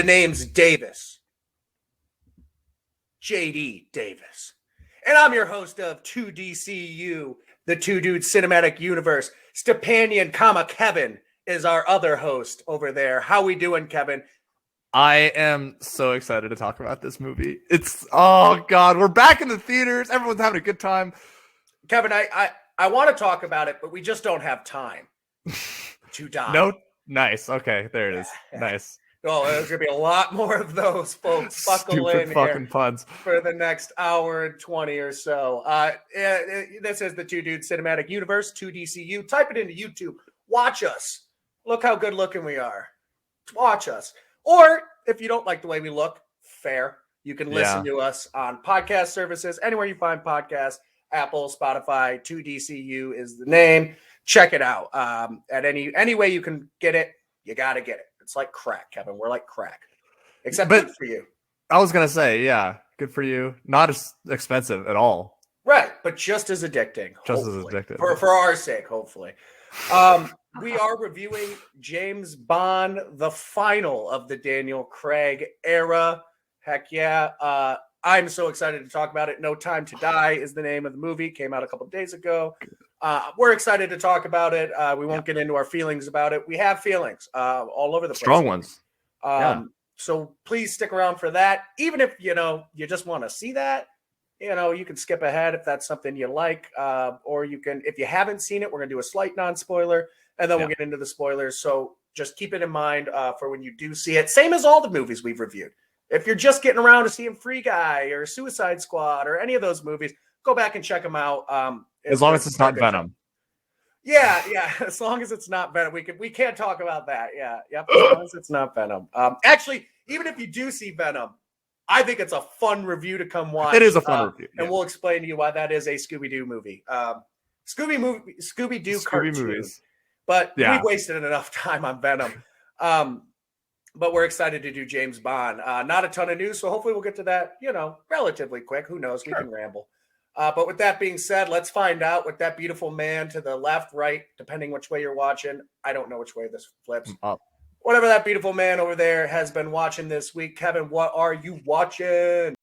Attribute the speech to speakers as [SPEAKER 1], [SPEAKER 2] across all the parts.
[SPEAKER 1] The name's Davis. JD Davis. And I'm your host of 2DCU, the Two Dudes Cinematic Universe. Stepanian, Kevin is our other host over there. How we doing, Kevin?
[SPEAKER 2] I am so excited to talk about this movie. Oh God, we're back in the theaters. Everyone's having a good time.
[SPEAKER 1] Kevin, I want to talk about it, but we just don't have time to die.
[SPEAKER 2] No, nice. Okay, there it is. Nice.
[SPEAKER 1] Oh, there's gonna be a lot more of those, folks. Buckle
[SPEAKER 2] Stupid
[SPEAKER 1] in
[SPEAKER 2] fucking
[SPEAKER 1] here
[SPEAKER 2] puns
[SPEAKER 1] for the next hour and 20 or so. This is the Two Dudes Cinematic Universe, 2DCU. Type it into YouTube. Watch us. Look how good looking we are. Watch us. Or if you don't like the way we look, fair. You can listen to us on podcast services, anywhere you find podcasts. Apple, Spotify, 2DCU is the name. Check it out. At any way you can get it, you got to get it. It's like crack, Kevin. We're like crack. Except good for you.
[SPEAKER 2] I was going to say, yeah, good for you. Not as expensive at all.
[SPEAKER 1] Right, but just as addicting.
[SPEAKER 2] Just as addictive.
[SPEAKER 1] For our sake, hopefully. We are reviewing James Bond, the final of the Daniel Craig era. Heck yeah. I'm so excited to talk about it. No Time to Die is the name of the movie. Came out a couple of days ago. We're excited to talk about it. We won't get into our feelings about it. We have feelings all over the place.
[SPEAKER 2] Strong ones.
[SPEAKER 1] So please stick around for that. Even if, you just want to see that, you can skip ahead if that's something you like. Or you can, if you haven't seen it, we're going to do a slight non-spoiler, and then we'll get into the spoilers. So just keep it in mind for when you do see it. Same as all the movies we've reviewed. If you're just getting around to seeing Free Guy or Suicide Squad or any of those movies, go back and check them out.
[SPEAKER 2] As long as it's not Venom.
[SPEAKER 1] Yeah. As long as it's not Venom, we can't talk about that. Yeah. Yep. As long as it's not Venom. Actually, even if you do see Venom, I think it's a fun review to come watch.
[SPEAKER 2] It is a fun review,
[SPEAKER 1] and we'll explain to you why that is a Scooby-Doo movie. Scooby-Doo cartoon.
[SPEAKER 2] Movies.
[SPEAKER 1] But we've wasted enough time on Venom. But we're excited to do James Bond. Not a ton of news, so hopefully we'll get to that, relatively quick. Who knows? We can ramble. But with that being said, let's find out what that beautiful man to the left, right, depending which way you're watching. I don't know which way this flips.
[SPEAKER 2] Up.
[SPEAKER 1] Whatever that beautiful man over there has been watching this week. Kevin, what are you watching?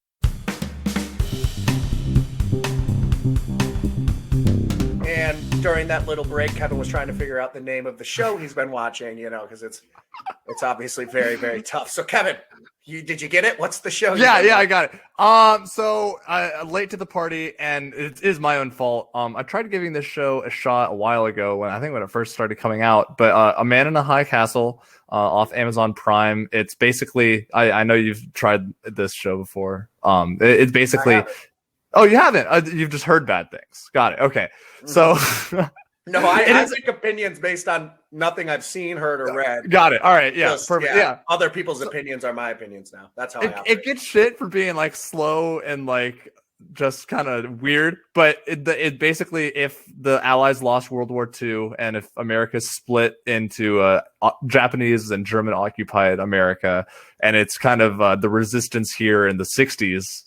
[SPEAKER 1] And during that little break, Kevin was trying to figure out the name of the show he's been watching, because it's obviously very, very tough. So, Kevin, did you get it? What's the show?
[SPEAKER 2] Yeah, I got it. So late to the party, and it is my own fault. I tried giving this show a shot a while ago when it first started coming out. But A Man in a High Castle off Amazon Prime. It's basically I know you've tried this show before. It's basically. Oh, you haven't? You've just heard bad things. Got it. Okay. So.
[SPEAKER 1] No, I make opinions based on nothing I've seen, heard, or read.
[SPEAKER 2] Got it. All right. Yeah. Perfect. Yeah.
[SPEAKER 1] Other people's opinions are my opinions now. That's how I operate.
[SPEAKER 2] It gets shit for being slow and just kind of weird. But it basically, if the Allies lost World War II and if America split into Japanese and German occupied America, and it's kind of the resistance here in the 60s.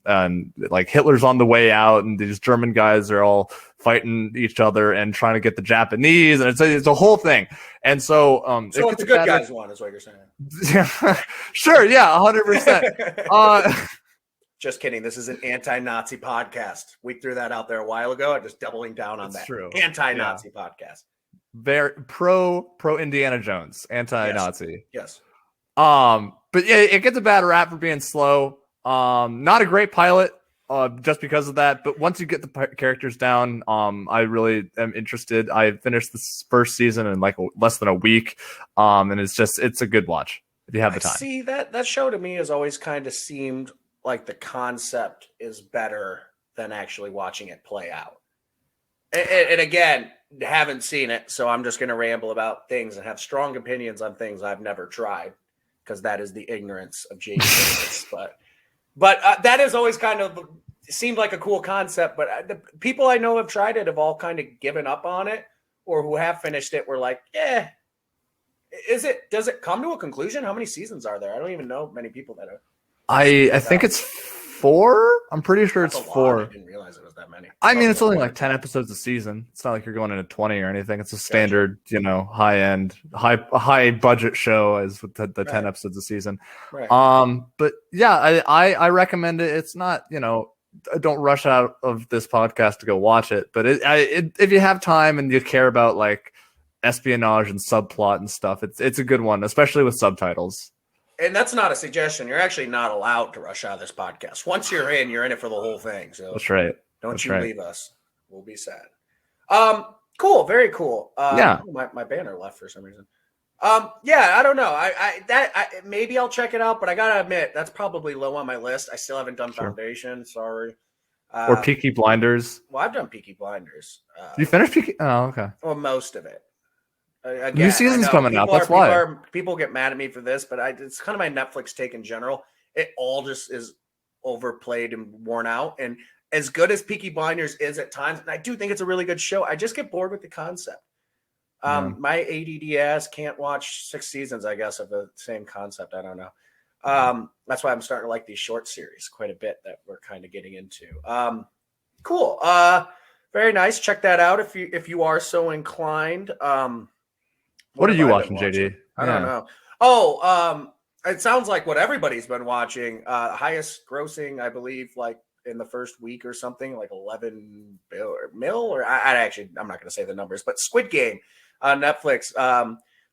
[SPEAKER 2] And Hitler's on the way out, and these German guys are all fighting each other and trying to get the Japanese, and it's a whole thing. And so,
[SPEAKER 1] so it's the good guys won, is what you're saying.
[SPEAKER 2] Sure, yeah, 100%.
[SPEAKER 1] Just kidding. This is an anti-Nazi podcast. We threw that out there a while ago. I'm just doubling down on that.
[SPEAKER 2] True.
[SPEAKER 1] Anti-Nazi podcast.
[SPEAKER 2] Very pro Indiana Jones, anti-Nazi.
[SPEAKER 1] Yes.
[SPEAKER 2] But yeah, it gets a bad rap for being slow. Not a great pilot, just because of that. But once you get the characters down, I really am interested. I finished this first season in less than a week. And it's a good watch if you have the time.
[SPEAKER 1] See, that show to me has always kind of seemed like the concept is better than actually watching it play out. And again, haven't seen it, so I'm just going to ramble about things and have strong opinions on things I've never tried, because that is the ignorance of J.D. Davis. But that has always kind of seemed like a cool concept. But the people I know have tried it have all kind of given up on it, or who have finished it were like, does it come to a conclusion? How many seasons are there? I don't even know many people that have.
[SPEAKER 2] I think it's 4. I'm pretty sure it's 4.
[SPEAKER 1] I didn't realize it was that many.
[SPEAKER 2] I mean, it's only like 10 episodes a season. It's not like you're going into 20 or anything. It's a standard, high end, high budget show as with the 10 episodes a season.
[SPEAKER 1] Right.
[SPEAKER 2] But yeah, I recommend it. It's not, don't rush out of this podcast to go watch it. But if you have time and you care about like espionage and subplot and stuff, it's a good one, especially with subtitles.
[SPEAKER 1] And that's not a suggestion. You're actually not allowed to rush out of this podcast. Once you're in it for the whole thing. So
[SPEAKER 2] that's right.
[SPEAKER 1] Don't leave us. We'll be sad. Cool. Very cool.
[SPEAKER 2] Yeah.
[SPEAKER 1] My banner left for some reason. Yeah, I don't know. Maybe I'll check it out, but I gotta admit that's probably low on my list. I still haven't done Foundation. Sorry.
[SPEAKER 2] Or Peaky Blinders.
[SPEAKER 1] Well, I've done Peaky Blinders.
[SPEAKER 2] You finished Peaky? Oh, okay.
[SPEAKER 1] Well, most of it. Again,
[SPEAKER 2] new season's coming out. That's why
[SPEAKER 1] people get mad at me for this, but it's kind of my Netflix take in general. It all just is overplayed and worn out. And as good as Peaky Blinders is at times, and I do think it's a really good show, I just get bored with the concept. My ADD ass can't watch 6 seasons, I guess, of the same concept. I don't know. That's why I'm starting to like these short series quite a bit that we're kind of getting into. Cool. Very nice. Check that out if you are so inclined.
[SPEAKER 2] What are you watching, JD?
[SPEAKER 1] I don't know. Oh, it sounds like what everybody's been watching. Highest grossing, I believe, like in the first week or something, like 11 mil or I'm not going to say the numbers, but Squid Game on Netflix,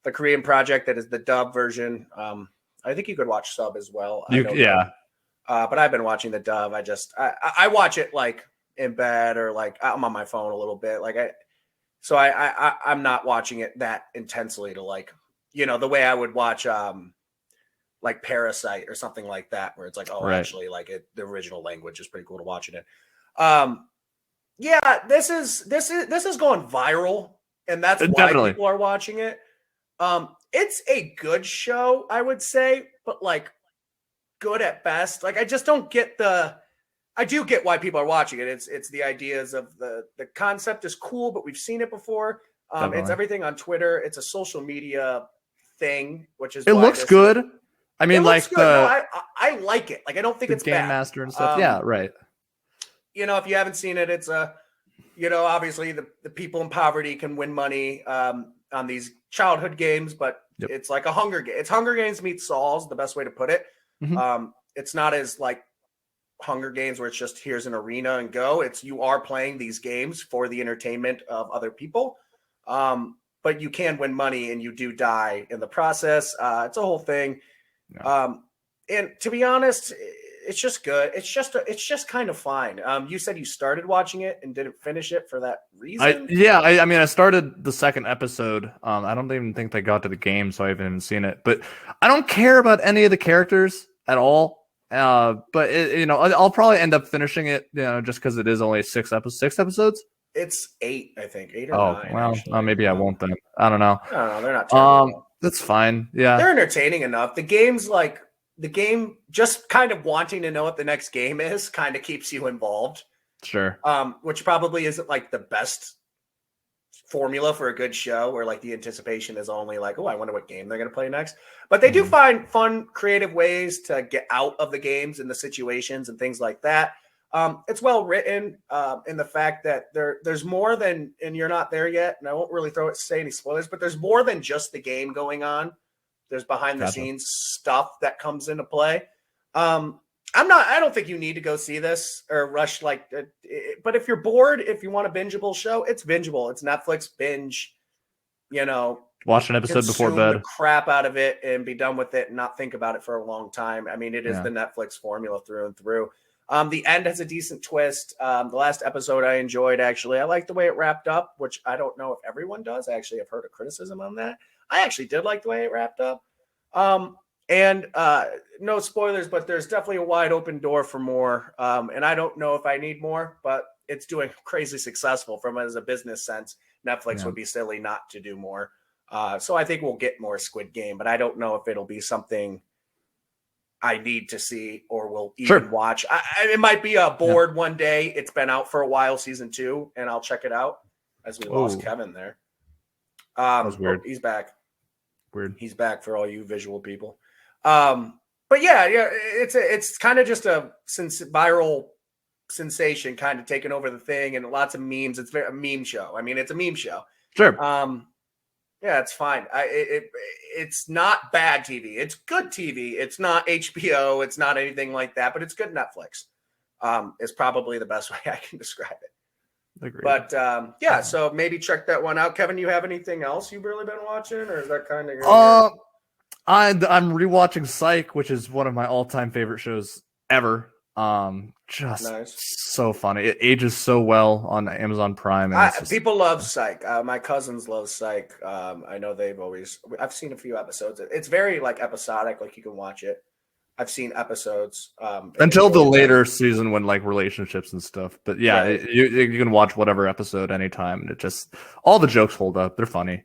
[SPEAKER 1] the Korean project that is the dub version. I think you could watch sub as well. But I've been watching the dub. I watch it like in bed or like I'm on my phone a little bit. I'm not watching it that intensely to like, the way I would watch like Parasite or something like that, where it's like, actually like the original language is pretty cool to watch it in. Yeah, this is going viral, and that's why people are watching it. It's a good show, I would say, but like good at best. Like I just don't get I do get why people are watching it. It's the ideas of the concept is cool, but we've seen it before. It's everything on Twitter. It's a social media thing, which is
[SPEAKER 2] it looks good. I mean, like
[SPEAKER 1] I like it. Like I don't think it's
[SPEAKER 2] Game
[SPEAKER 1] bad.
[SPEAKER 2] Master and stuff. Yeah, right.
[SPEAKER 1] If you haven't seen it, it's obviously the people in poverty can win money on these childhood games, but it's like a Hunger Game. It's Hunger Games meets Saul's, the best way to put it. Mm-hmm. It's not as like Hunger Games where it's just here's an arena and go. You are playing these games for the entertainment of other people. But you can win money and you do die in the process. It's a whole thing. Yeah. And to be honest, it's just good. It's just kind of fine. You said you started watching it and didn't finish it for that reason.
[SPEAKER 2] I started the second episode. I don't even think they got to the game, so I haven't even seen it. But I don't care about any of the characters at all. But I'll probably end up finishing it, just because it is only 6 episodes.
[SPEAKER 1] It's 8, I think, 8 or 9.
[SPEAKER 2] Well, maybe I won't then. I don't know.
[SPEAKER 1] No, they're not terrible.
[SPEAKER 2] That's fine. Yeah,
[SPEAKER 1] they're entertaining enough. The game, just kind of wanting to know what the next game is, kind of keeps you involved.
[SPEAKER 2] Sure.
[SPEAKER 1] Which probably isn't like the best formula for a good show, where like the anticipation is only like, oh, I wonder what game they're going to play next. But they do find fun, creative ways to get out of the games and the situations and things like that. It's well written in the fact that there's more than, and you're not there yet, and I won't really say any spoilers, but there's more than just the game going on. There's behind the scenes stuff that comes into play. I don't think you need to go see this or rush but if you're bored, if you want a bingeable show, it's bingeable. It's Netflix binge,
[SPEAKER 2] watch an episode before bed,
[SPEAKER 1] the crap out of it and be done with it and not think about it for a long time. I mean, it is the Netflix formula through and through. The end has a decent twist. The last episode I enjoyed, actually. I like the way it wrapped up, which I don't know if everyone does. Actually, I've heard a criticism on that. I actually did like the way it wrapped up. And no spoilers, but there's definitely a wide open door for more. And I don't know if I need more, but it's doing crazy successful from as a business sense. Netflix would be silly not to do more. So I think we'll get more Squid Game, but I don't know if it'll be something I need to see or will even watch. It might be a board one day. It's been out for a while, season 2, and I'll check it out as we lost Kevin there.
[SPEAKER 2] That was weird.
[SPEAKER 1] He's back.
[SPEAKER 2] Weird.
[SPEAKER 1] He's back for all you visual people. But yeah, it's kind of just a viral sensation kind of taking over the thing and lots of memes. It's a meme show. I mean, it's a meme show.
[SPEAKER 2] Sure.
[SPEAKER 1] Yeah, it's fine. It's not bad TV. It's good TV. It's not HBO. It's not anything like that, but it's good Netflix. Is probably the best way I can describe it.
[SPEAKER 2] Agreed.
[SPEAKER 1] But yeah, so maybe check that one out. Kevin, you have anything else you've really been watching, or is that kind of?
[SPEAKER 2] I'm rewatching Psych, which is one of my all-time favorite shows ever. Just
[SPEAKER 1] Nice.
[SPEAKER 2] so funny. It ages so well on Amazon Prime. And
[SPEAKER 1] people love Psych. My cousins love Psych. I know I've seen a few episodes. It's very like episodic, like you can watch it. I've seen episodes
[SPEAKER 2] until the later season when like relationships and stuff. But yeah,
[SPEAKER 1] Right.
[SPEAKER 2] you can watch whatever episode anytime, and it just all the jokes hold up. They're funny.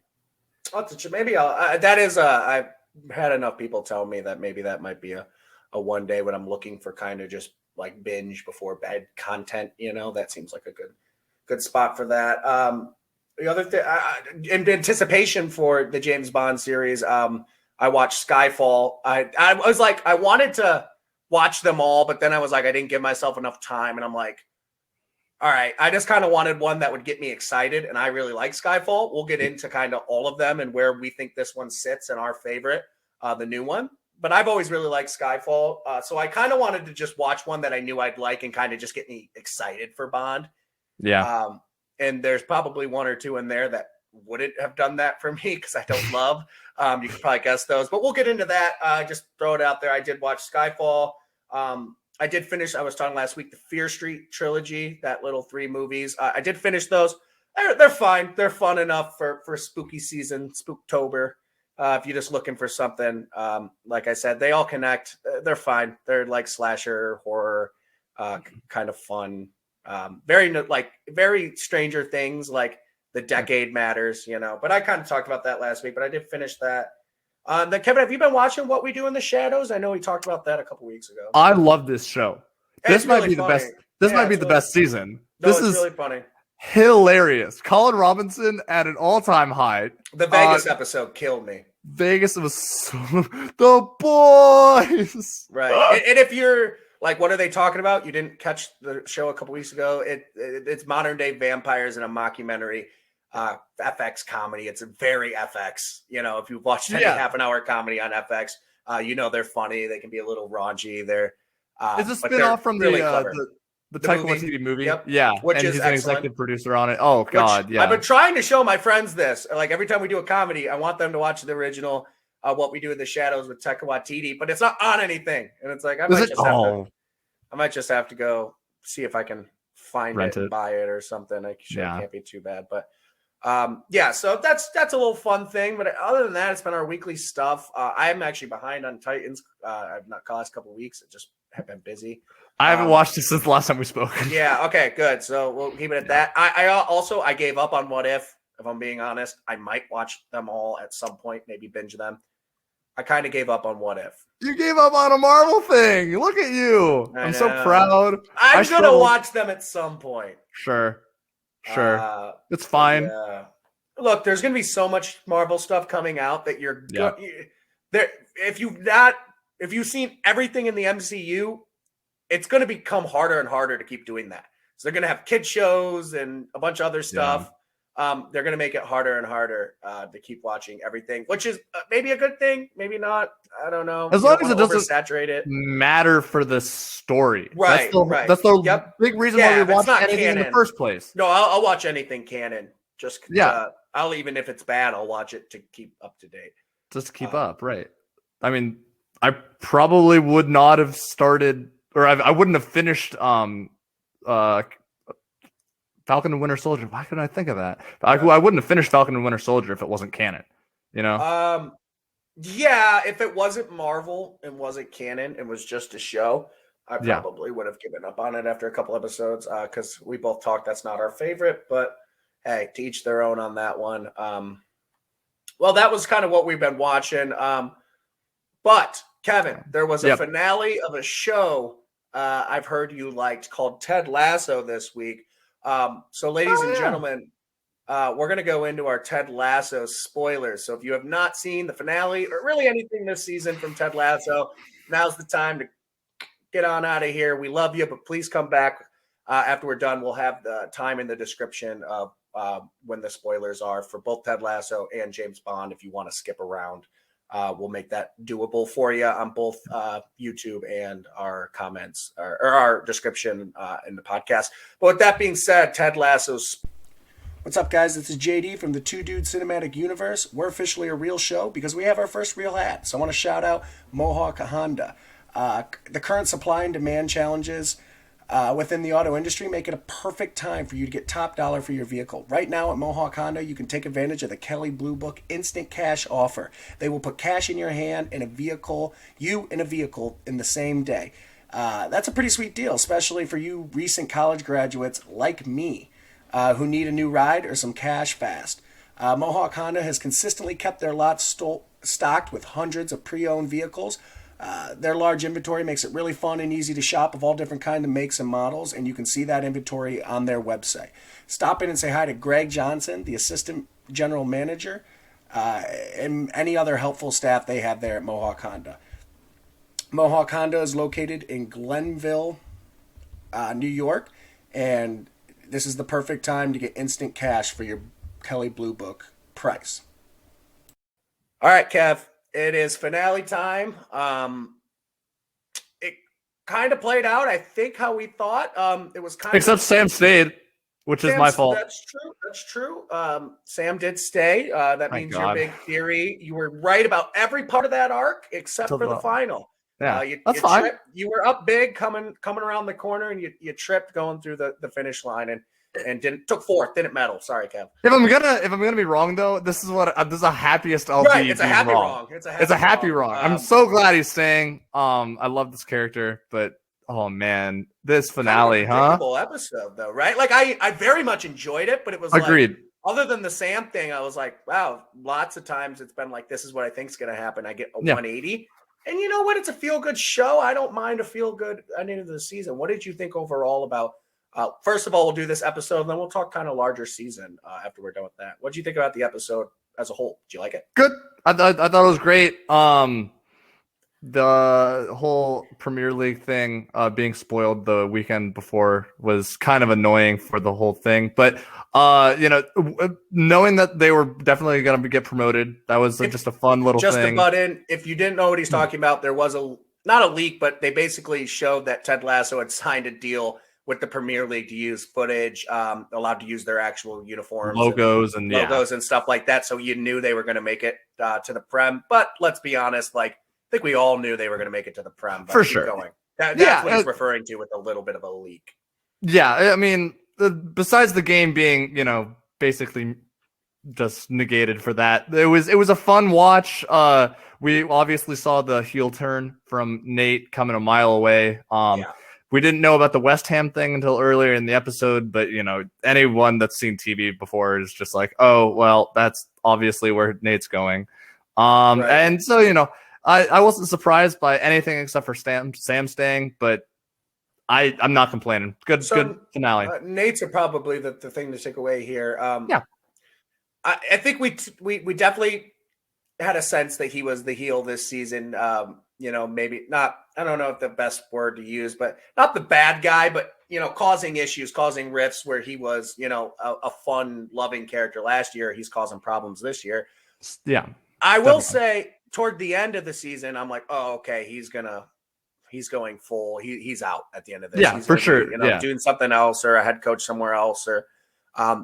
[SPEAKER 1] Maybe I've had enough people tell me that maybe that might be a one day when I'm looking for kind of just like binge before bed content. That seems like a good spot for that. The other thing, in anticipation for the James Bond series, I watched Skyfall. I was like, I wanted to watch them all, but then I was like, I didn't give myself enough time. And I'm like, all right, I just kind of wanted one that would get me excited. And I really like Skyfall. We'll get into kind of all of them and where we think this one sits in our favorite, the new one. But I've always really liked Skyfall. So I kind of wanted to just watch one that I knew I'd like and kind of just get me excited for Bond.
[SPEAKER 2] Yeah.
[SPEAKER 1] And there's probably one or two in there that wouldn't have done that for me because I don't love. You could probably guess those, but we'll get into that. Just throw it out there. I did watch Skyfall. I did finish. I was talking last week, the Fear Street trilogy, that little 3 movies. I did finish those. They're fine. They're fun enough for spooky season, Spooktober. If you're just looking for something, like I said, they all connect. They're fine. They're like slasher horror, kind of fun. Very Stranger Things, like the decade matters, But I kind of talked about that last week. But I did finish that. Then Kevin, have you been watching What We Do in the Shadows? I know we talked about that a couple weeks ago.
[SPEAKER 2] I love this show. This might be the best. This might be the best season.
[SPEAKER 1] This is really funny.
[SPEAKER 2] Hilarious. Colin Robinson at an all-time high.
[SPEAKER 1] The Vegas episode killed me.
[SPEAKER 2] Vegas was the boys.
[SPEAKER 1] Right. And if you're like, what are they talking about? You didn't catch the show a couple weeks ago. It's modern day vampires in a mockumentary. FX comedy. It's a very FX. If you've watched any half an hour comedy on FX, they're funny. They can be a little raunchy.
[SPEAKER 2] It's a spin-off from
[SPEAKER 1] really
[SPEAKER 2] the Taika Waititi movie.
[SPEAKER 1] Yep.
[SPEAKER 2] Yeah,
[SPEAKER 1] which
[SPEAKER 2] and
[SPEAKER 1] is
[SPEAKER 2] he's
[SPEAKER 1] excellent.
[SPEAKER 2] an executive producer on it. Oh God, yeah.
[SPEAKER 1] I've been trying to show my friends this. Like every time we do a comedy, I want them to watch the original What We Do in the Shadows with Taika Waititi, but it's not on anything. And it's like I might just have to go see if I can find it and buy it or something. It can't be too bad. But so that's a little fun thing. But other than that, it's been our weekly stuff. I'm actually behind on Titans. I've not the last couple of weeks. It just have been busy.
[SPEAKER 2] I haven't watched it since the last time we spoke.
[SPEAKER 1] Yeah. Okay. Good. So we'll keep it at that. I gave up on What If I'm being honest. I might watch them all at some point. Maybe binge them. I kind of gave up on What If.
[SPEAKER 2] You gave up on a Marvel thing. Look at you. I'm so proud.
[SPEAKER 1] I'm going to watch them at some point.
[SPEAKER 2] Sure. It's fine.
[SPEAKER 1] Yeah. Look, there's going to be so much Marvel stuff coming out that you're there. If you've seen everything in the MCU, it's going to become harder and harder to keep doing that. So they're going to have kid shows and a bunch of other stuff. They're going to make it harder and harder to keep watching everything, which is maybe a good thing, maybe not. I don't know.
[SPEAKER 2] As long as it doesn't
[SPEAKER 1] saturate
[SPEAKER 2] matter for the story.
[SPEAKER 1] Right.
[SPEAKER 2] That's the big reason why we watch anything canon in the first place.
[SPEAKER 1] No, I'll watch anything canon. Just I'll even if it's bad, I'll watch it to keep up to date.
[SPEAKER 2] Just to keep up, right? I mean, I probably would not have started, or I wouldn't have finished Falcon and Winter Soldier. Why couldn't I think of that? I wouldn't have finished Falcon and Winter Soldier if it wasn't canon.
[SPEAKER 1] Yeah, if it wasn't Marvel and wasn't canon and was just a show, I probably would have given up on it after a couple episodes because we both talked that's not our favorite, but hey, to each their own on that one. Well, that was kind of what we've been watching. But Kevin, there was a finale of a show I've heard you liked called Ted Lasso this week. So ladies and gentlemen, we're going to go into our Ted Lasso spoilers. So if you have not seen the finale or really anything this season from Ted Lasso, now's the time to get on out of here. We love you, but please come back After we're done, we'll have the time in the description of when the spoilers are for both Ted Lasso and James Bond. If you want to skip around, we'll make that doable for you on both YouTube and our comments or our description in the podcast. But with that being said, Ted Lasso's. What's up, guys? This is JD from the Two Dude Cinematic Universe. We're officially a real show because we have our first real hat. So I want to shout out Mohawk Honda. The current supply and demand challenges within the auto industry make it a perfect time for you to get top dollar for your vehicle. Right now at Mohawk Honda, you can take advantage of the Kelley Blue Book instant cash offer. They will put cash in your hand and you in a vehicle in the same day. That's a pretty sweet deal, especially for you recent college graduates like me. Who need a new ride or some cash fast. Mohawk Honda has consistently kept their lots stocked with hundreds of pre-owned vehicles. Their large inventory makes it really fun and easy to shop of all different kinds of makes and models, and you can see that inventory on their website. Stop in and say hi to Greg Johnson, the Assistant General Manager, and any other helpful staff they have there at Mohawk Honda. Mohawk Honda is located in Glenville, New York, and this is the perfect time to get instant cash for your Kelley Blue Book price. All right, Kev, it is finale time. It kind of played out, I think, how we thought. It was kind
[SPEAKER 2] except Sam stayed, which is my fault.
[SPEAKER 1] That's true. Sam did stay. That means your big theory. You were right about every part of that arc except for the final.
[SPEAKER 2] Yeah, that's fine.
[SPEAKER 1] Tripped. You were up big coming around the corner, and you tripped going through the finish line and took fourth, didn't medal. Sorry, Kev.
[SPEAKER 2] If I'm gonna be wrong though, this is the happiest I'll be.
[SPEAKER 1] It's a happy wrong. It's a happy wrong.
[SPEAKER 2] I'm so glad he's staying. I love this character, but oh man, this finale,
[SPEAKER 1] kind of a episode though, right? Like I very much enjoyed it, but it was
[SPEAKER 2] agreed.
[SPEAKER 1] Like, other than the Sam thing, I was like, wow, lots of times it's been like, this is what I think is going to happen. I get a 180. And you know what? It's a feel-good show. I don't mind a feel-good ending of the season. What did you think overall about first of all, we'll do this episode, and then we'll talk kind of larger season after we're done with that. What did you think about the episode as a whole? Did you like it?
[SPEAKER 2] Good. I thought it was great. The whole Premier League thing being spoiled the weekend before was kind of annoying for the whole thing. But, knowing that they were definitely going to get promoted, that was just a fun little thing.
[SPEAKER 1] Just to butt in, if you didn't know what he's talking about, there was not a leak, but they basically showed that Ted Lasso had signed a deal with the Premier League to use footage, allowed to use their actual uniforms,
[SPEAKER 2] logos
[SPEAKER 1] and stuff like that. So you knew they were going to make it to the Prem. But let's be honest, I think we all knew they were going to make it to the Prem.
[SPEAKER 2] For sure.
[SPEAKER 1] That's what he's referring to with a little bit of a leak.
[SPEAKER 2] Yeah, I mean, besides the game being, basically just negated for that, it was a fun watch. We obviously saw the heel turn from Nate coming a mile away. We didn't know about the West Ham thing until earlier in the episode, but anyone that's seen TV before is just like, oh, well, that's obviously where Nate's going. Right. And so, I wasn't surprised by anything except for Sam staying, but I'm not complaining. Good finale.
[SPEAKER 1] Nate's are probably the thing to take away here. I think we definitely had a sense that he was the heel this season. Maybe not, I don't know if the best word to use, but not the bad guy, but, causing issues, causing rifts where he was, a fun, loving character last year. He's causing problems this year.
[SPEAKER 2] Yeah.
[SPEAKER 1] I will say toward the end of the season, I'm like, oh, okay, he's going full. He's out at the end of this.
[SPEAKER 2] Yeah,
[SPEAKER 1] he's
[SPEAKER 2] for sure.
[SPEAKER 1] Doing something else or a head coach somewhere else, or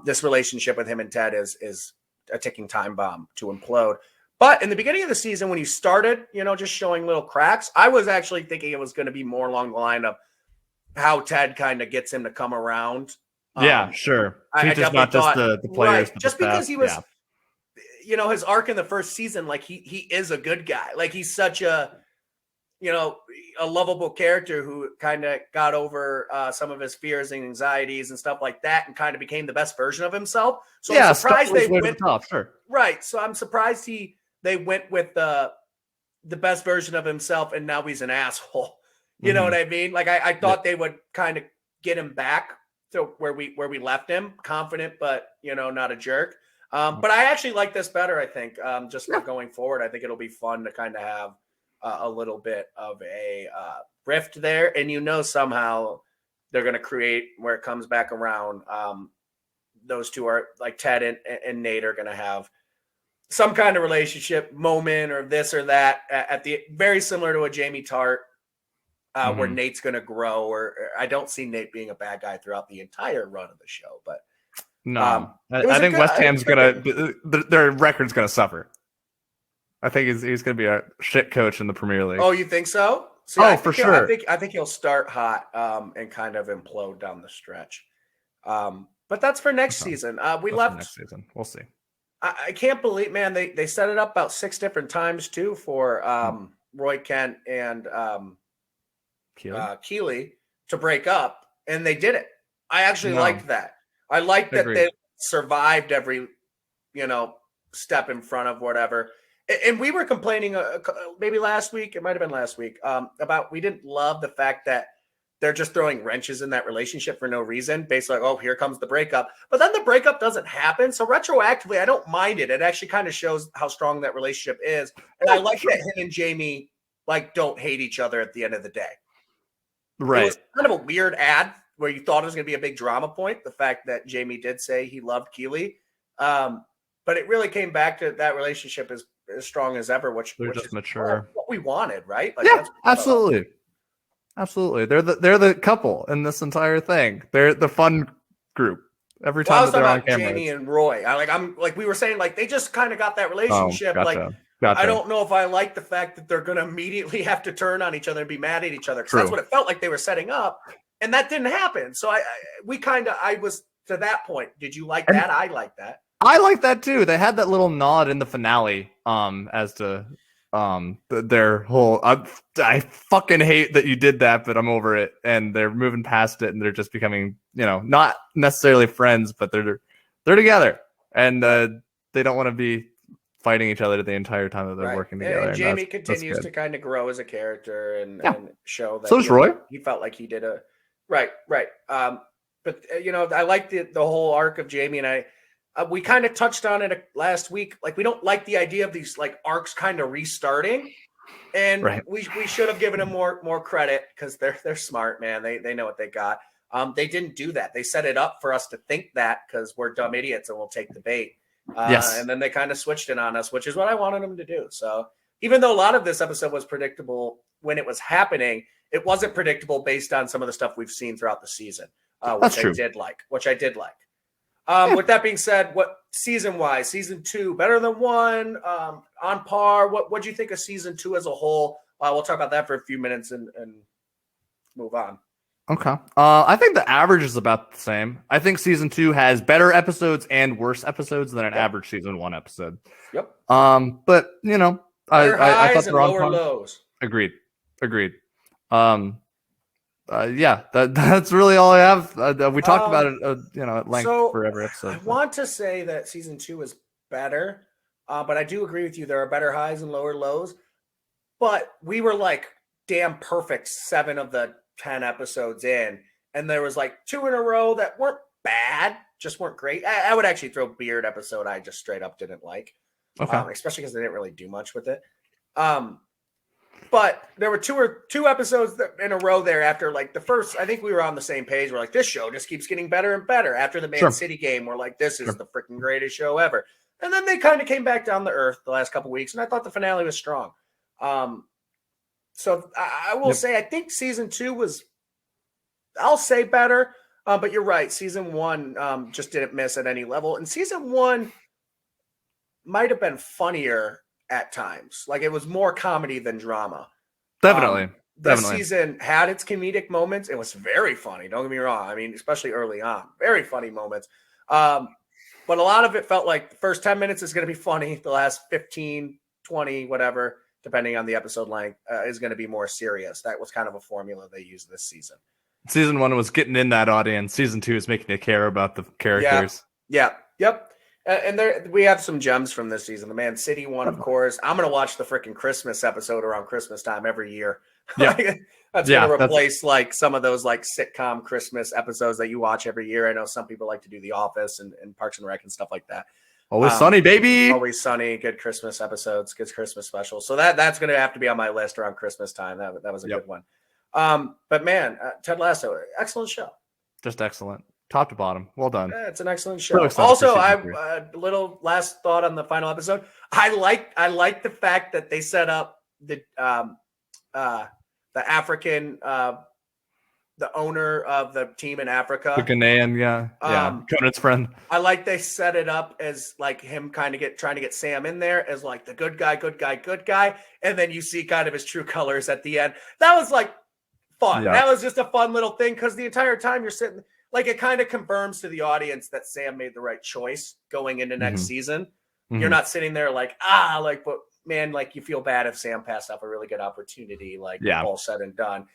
[SPEAKER 1] this relationship with him and Ted is a ticking time bomb to implode. But in the beginning of the season, when you started, just showing little cracks, I was actually thinking it was going to be more along the line of how Ted kind of gets him to come around.
[SPEAKER 2] Yeah, sure. He's not just the players.
[SPEAKER 1] Right, just because he was, his arc in the first season, he is a good guy. He's such a lovable character who kind of got over some of his fears and anxieties and stuff like that and kind of became the best version of himself. So I'm surprised they went top, sure. Right. So I'm surprised they went with the best version of himself and now he's an asshole. You know what I mean? I thought they would kind of get him back to where we left him, confident, but not a jerk. But I actually like this better, I think, going forward. I think it'll be fun to kind of have a little bit of a rift there. And somehow they're going to create where it comes back around. Those two are like Ted and Nate are going to have some kind of relationship moment or this or that at the very similar to a Jamie Tart, where Nate's going to grow. Or I don't see Nate being a bad guy throughout the entire run of the show, but
[SPEAKER 2] no, I think West Ham's their record's gonna suffer. I think he's gonna be a shit coach in the Premier League.
[SPEAKER 1] Oh, you think so? See,
[SPEAKER 2] for sure.
[SPEAKER 1] I think he'll start hot and kind of implode down the stretch. But that's for next season. We left
[SPEAKER 2] next season. We'll see.
[SPEAKER 1] I can't believe, man, they set it up about 6 different times too for Roy Kent and Keeley to break up, and they did it. I actually liked that. I like that they survived every, step in front of whatever. And we were complaining maybe last week, it might have been last week, about we didn't love the fact that they're just throwing wrenches in that relationship for no reason. Basically, like, oh, here comes the breakup. But then the breakup doesn't happen. So retroactively, I don't mind it. It actually kind of shows how strong that relationship is. And I like that him and Jamie don't hate each other at the end of the day.
[SPEAKER 2] Right.
[SPEAKER 1] It was kind of a weird ad where you thought it was going to be a big drama point, the fact that Jamie did say he loved Keeley. But it really came back to that relationship is as strong as ever, which
[SPEAKER 2] just
[SPEAKER 1] is
[SPEAKER 2] mature.
[SPEAKER 1] what we wanted, right?
[SPEAKER 2] Yeah, absolutely. Absolutely. They're the couple in this entire thing. They're the fun group. Every time that they're on camera.
[SPEAKER 1] Jamie and Roy. We were saying, they just kind of got that relationship.
[SPEAKER 2] Gotcha.
[SPEAKER 1] I don't know if I like the fact that they're going to immediately have to turn on each other and be mad at each other. Because that's what it felt like they were setting up. And that didn't happen. So I was to that point. Did you like that? I like that.
[SPEAKER 2] I like that too. They had that little nod in the finale as to their whole I fucking hate that you did that, but I'm over it. And they're moving past it and they're just becoming, not necessarily friends, but they're together. And they don't want to be fighting each other the entire time that they're working together.
[SPEAKER 1] And Jamie continues to kind of grow as a character and show that.
[SPEAKER 2] So does Roy.
[SPEAKER 1] He felt like he did a right. But I like the whole arc of Jamie, and we kind of touched on it last week. We don't like the idea of these arcs kind of restarting, and we should have given them more credit because they're smart, man. They know what they got. They didn't do that. They set it up for us to think that because we're dumb idiots and we'll take the bait. And then they kind of switched it on us, which is what I wanted them to do. So even though a lot of this episode was predictable when it was happening, it wasn't predictable based on some of the stuff we've seen throughout the season, which I did like. With that being said, what season-wise, season 2 better than 1, on par? What do you think of season 2 as a whole? We'll talk about that for a few minutes and move on.
[SPEAKER 2] Okay. I think the average is about the same. I think season 2 has better episodes and worse episodes than an average season 1 episode.
[SPEAKER 1] Yep.
[SPEAKER 2] But I thought
[SPEAKER 1] the lower lows.
[SPEAKER 2] Agreed. That's really all I have. We talked about it, at length for every episode.
[SPEAKER 1] I want to say that season 2 is better, but I do agree with you. There are better highs and lower lows, but we were damn perfect 7 of the 10 episodes in, and there was 2 in a row that weren't bad, just weren't great. I would actually throw Beard episode I just straight up didn't like, especially because they didn't really do much with it. But there were two episodes in a row there after the first. I think we were on the same page. We're this show just keeps getting better and better. After the Man City game, we're this is the freaking greatest show ever. And then they kind of came back down to earth the last couple of weeks, and I thought the finale was strong. So I will say I think season 2 was, I'll say better, but you're right. Season 1 just didn't miss at any level, and season 1 might have been funnier at times. It was more comedy than drama.
[SPEAKER 2] Definitely.
[SPEAKER 1] This season had its comedic moments. It was very funny. Don't get me wrong. I mean, especially early on, very funny moments. But a lot of it felt like the first 10 minutes is going to be funny. The last 15, 20, whatever, depending on the episode length, is going to be more serious. That was kind of a formula they used this season.
[SPEAKER 2] Season 1 was getting in that audience. Season 2 is making you care about the characters.
[SPEAKER 1] Yep. And we have some gems from this season. The Man City one, of course. I'm going to watch the freaking Christmas episode around Christmas time every year.
[SPEAKER 2] Yeah.
[SPEAKER 1] That's going to replace some of those sitcom Christmas episodes that you watch every year. I know some people like to do The Office and Parks and Rec and stuff like that.
[SPEAKER 2] Always Sunny, baby.
[SPEAKER 1] Always Sunny. Good Christmas episodes. Good Christmas specials. So that's going to have to be on my list around Christmas time. That was a good one. But man, Ted Lasso, excellent show.
[SPEAKER 2] Just excellent, top to bottom. Well done.
[SPEAKER 1] Yeah, it's an excellent
[SPEAKER 2] So
[SPEAKER 1] show.
[SPEAKER 2] excited
[SPEAKER 1] Also,
[SPEAKER 2] for
[SPEAKER 1] I
[SPEAKER 2] season 3.
[SPEAKER 1] little last thought on the final episode. I like the fact that they set up the African the owner of the team in Africa.
[SPEAKER 2] The Ghanaian, yeah. Conan's friend.
[SPEAKER 1] I like they set it up as like him kind of trying to get Sam in there as like the good guy. And then you see kind of his true colors at the end. That was like fun.
[SPEAKER 2] Yeah.
[SPEAKER 1] That was just a fun little thing because the entire time you're sitting, like it kind of confirms to the audience that Sam made the right choice going into next season. Mm-hmm. You're not sitting there like, but man, like you feel bad if Sam passed up a really good opportunity, like all said and done.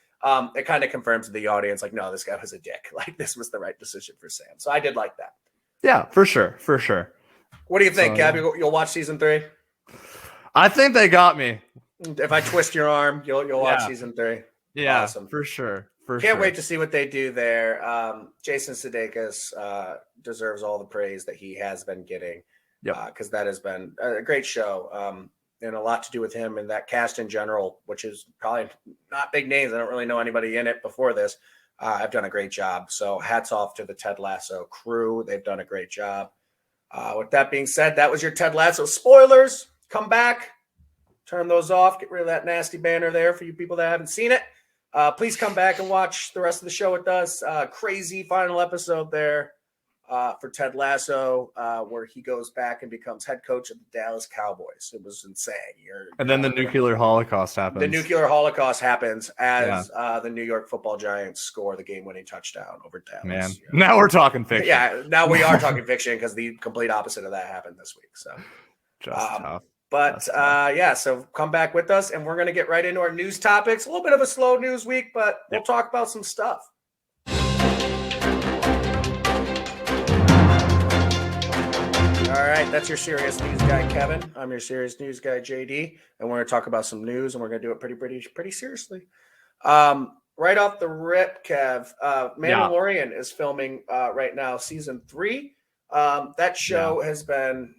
[SPEAKER 1] It kind of confirms to the audience, like, no, this guy was a dick. Like this was the right decision for Sam. So I did like that.
[SPEAKER 2] Yeah, for sure.
[SPEAKER 1] What do you think, Gab? You'll watch season 3?
[SPEAKER 2] I think they got me.
[SPEAKER 1] If I twist your arm, you'll watch season 3.
[SPEAKER 2] Yeah,
[SPEAKER 1] awesome.
[SPEAKER 2] For sure.
[SPEAKER 1] Can't wait to see what they do there. Jason Sudeikis deserves all the praise that he has been getting. Because that has been a great show. And a lot to do with him and that cast in general, which is probably not big names. I don't really know anybody in it before this. I've done a great job. So hats off to the Ted Lasso crew. They've done a great job. With that being said, that was your Ted Lasso spoilers. Come back, turn those off, get rid of that nasty banner there for you people that haven't seen it. Please come back and watch the rest of the show with us. Crazy final episode there for Ted Lasso, where he goes back and becomes head coach of the Dallas Cowboys. It was insane.
[SPEAKER 2] And then the nuclear holocaust happens.
[SPEAKER 1] The nuclear holocaust happens as the New York Football Giants score the game-winning touchdown over Dallas.
[SPEAKER 2] Man, now we're talking fiction.
[SPEAKER 1] Yeah, now we are talking fiction because the complete opposite of that happened this week. So
[SPEAKER 2] just tough.
[SPEAKER 1] But so come back with us, and we're going to get right into our news topics. A little bit of a slow news week, but we'll talk about some stuff. All right, that's your serious news guy, Kevin. I'm your serious news guy, JD, and we're going to talk about some news, and we're going to do it pretty seriously. Right off the rip, Kev, Mandalorian is filming right now, season 3. That show has been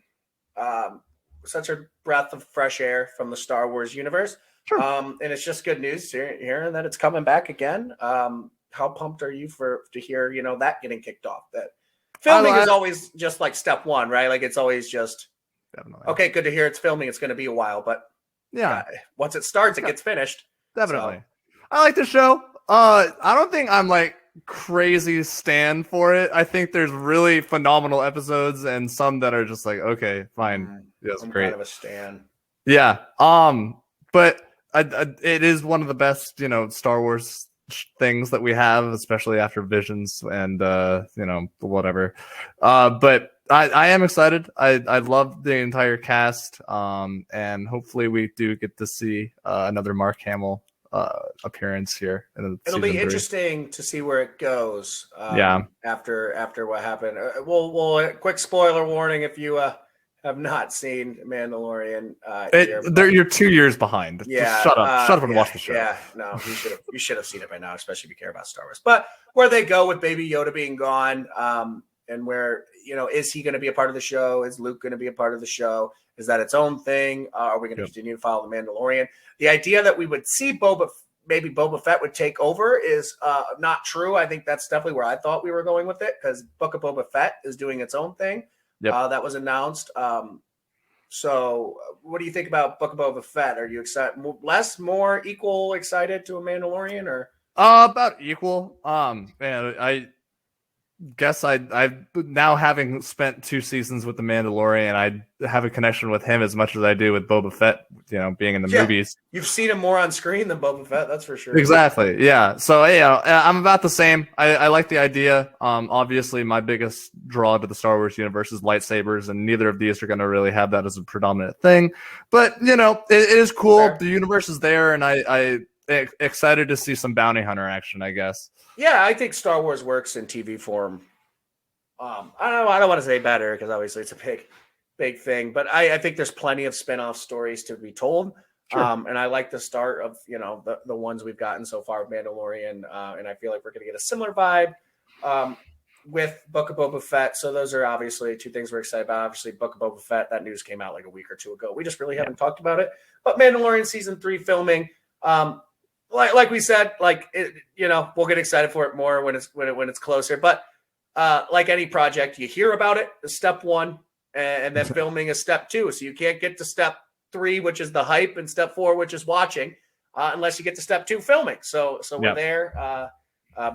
[SPEAKER 1] such a breath of fresh air from the Star Wars universe. Sure. And it's just good news hearing that it's coming back again. How pumped are you to hear, that getting kicked off? That filming is always just like step one, right? Like it's always just okay, good to hear it's filming. It's going to be a while, but once it starts, it gets finished.
[SPEAKER 2] Definitely. So. I like the show. I don't think I'm like crazy stan for it. I think there's really phenomenal episodes and some that are just like, okay, fine. That's great.
[SPEAKER 1] Kind of a stan.
[SPEAKER 2] Yeah. But it is one of the best, Star Wars things that we have, especially after Visions and whatever. But I am excited. I love the entire cast. And hopefully we do get to see another Mark Hamill appearance here.
[SPEAKER 1] It'll be interesting to see where it goes. After what happened. We'll quick spoiler warning if you have not seen Mandalorian.
[SPEAKER 2] You're 2 years behind.
[SPEAKER 1] Yeah,
[SPEAKER 2] just shut up and watch the show.
[SPEAKER 1] Yeah, no, you should have seen it by now, especially if you care about Star Wars. But where they go with Baby Yoda being gone, and where is he going to be a part of the show? Is Luke going to be a part of the show? Is that its own thing? Are we going to continue to follow the Mandalorian? The idea that we would see maybe Boba Fett would take over is not true. I think that's definitely where I thought we were going with it because Book of Boba Fett is doing its own thing. That was announced. So what do you think about Book of Boba Fett? Are you excited? Less, more, equal, excited to a Mandalorian, or
[SPEAKER 2] about equal? Man, I guess I've now, having spent 2 seasons with the Mandalorian, I have a connection with him as much as I do with Boba Fett, being in the movies.
[SPEAKER 1] You've seen him more on screen than Boba Fett, that's for sure.
[SPEAKER 2] Exactly. Yeah. So I'm about the same. I like the idea. Obviously my biggest draw to the Star Wars universe is lightsabers, and neither of these are going to really have that as a predominant thing. But it is cool. Fair. The universe is there, and I excited to see some bounty hunter action, I guess.
[SPEAKER 1] Yeah, I think Star Wars works in TV form. I don't want to say better because obviously it's a big thing, but I think there's plenty of spin-off stories to be told. Sure. And I like the start of the ones we've gotten so far with Mandalorian, and I feel like we're going to get a similar vibe with Book of Boba Fett. So those are obviously 2 things we're excited about. Obviously, Book of Boba Fett, that news came out like a week or 2 ago. We just really haven't talked about it. But Mandalorian season 3 filming. like we said, like we'll get excited for it more when it's closer. But like any project, you hear about it, step one, and then filming is step two. So you can't get to step three, which is the hype, and step four, which is watching, unless you get to step two, filming. So we're there.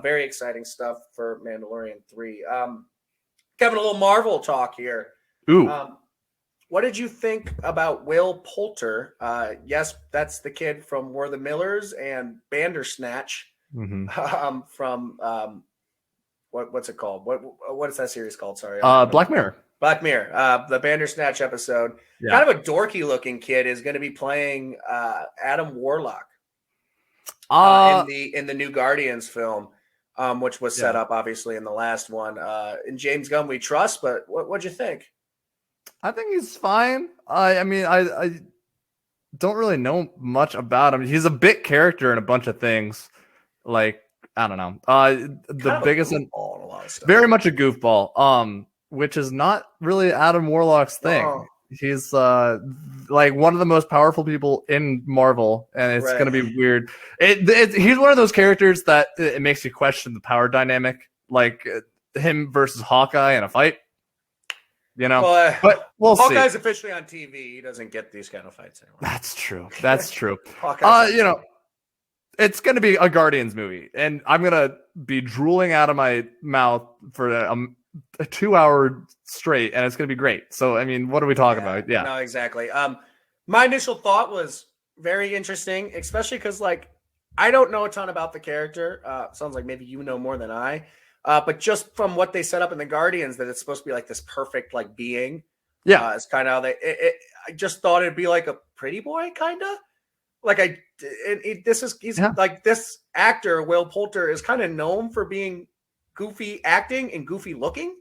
[SPEAKER 1] Very exciting stuff for Mandalorian 3. Kevin, a little Marvel talk here.
[SPEAKER 2] Ooh.
[SPEAKER 1] What did you think about Will Poulter? Yes, that's the kid from We're the Millers and Bandersnatch.
[SPEAKER 2] Mm-hmm.
[SPEAKER 1] From what's it called? What is that series called? Sorry,
[SPEAKER 2] Black Mirror.
[SPEAKER 1] Black Mirror. The Bandersnatch episode. Yeah. Kind of a dorky looking kid is going to be playing Adam Warlock in the new Guardians film, which was set up obviously in the last one. In James Gunn we trust, but what'd you think?
[SPEAKER 2] I think he's fine. I mean, I don't really know much about him. He's a bit character in a bunch of things. Like, I don't know. The biggest and very much a goofball. Which is not really Adam Warlock's thing. Oh. He's like one of the most powerful people in Marvel, and it's going to be weird. He's one of those characters that it makes you question the power dynamic, like him versus Hawkeye in a fight. But we'll see.
[SPEAKER 1] Hawkeye's officially on TV. He doesn't get these kind of fights anymore.
[SPEAKER 2] That's true. It's going to be a Guardians movie, and I'm going to be drooling out of my mouth for a 2 hour straight, and it's going to be great. So, I mean, what are we talking about? Yeah,
[SPEAKER 1] no, exactly. My initial thought was very interesting, especially because, like, I don't know a ton about the character. Sounds like maybe you know more than I. But just from what they set up in the Guardians, that it's supposed to be like this perfect like being. Yeah, it's kind of how I just thought it'd be like a pretty boy, kind of. Like like this actor Will Poulter is kind of known for being goofy acting and goofy looking.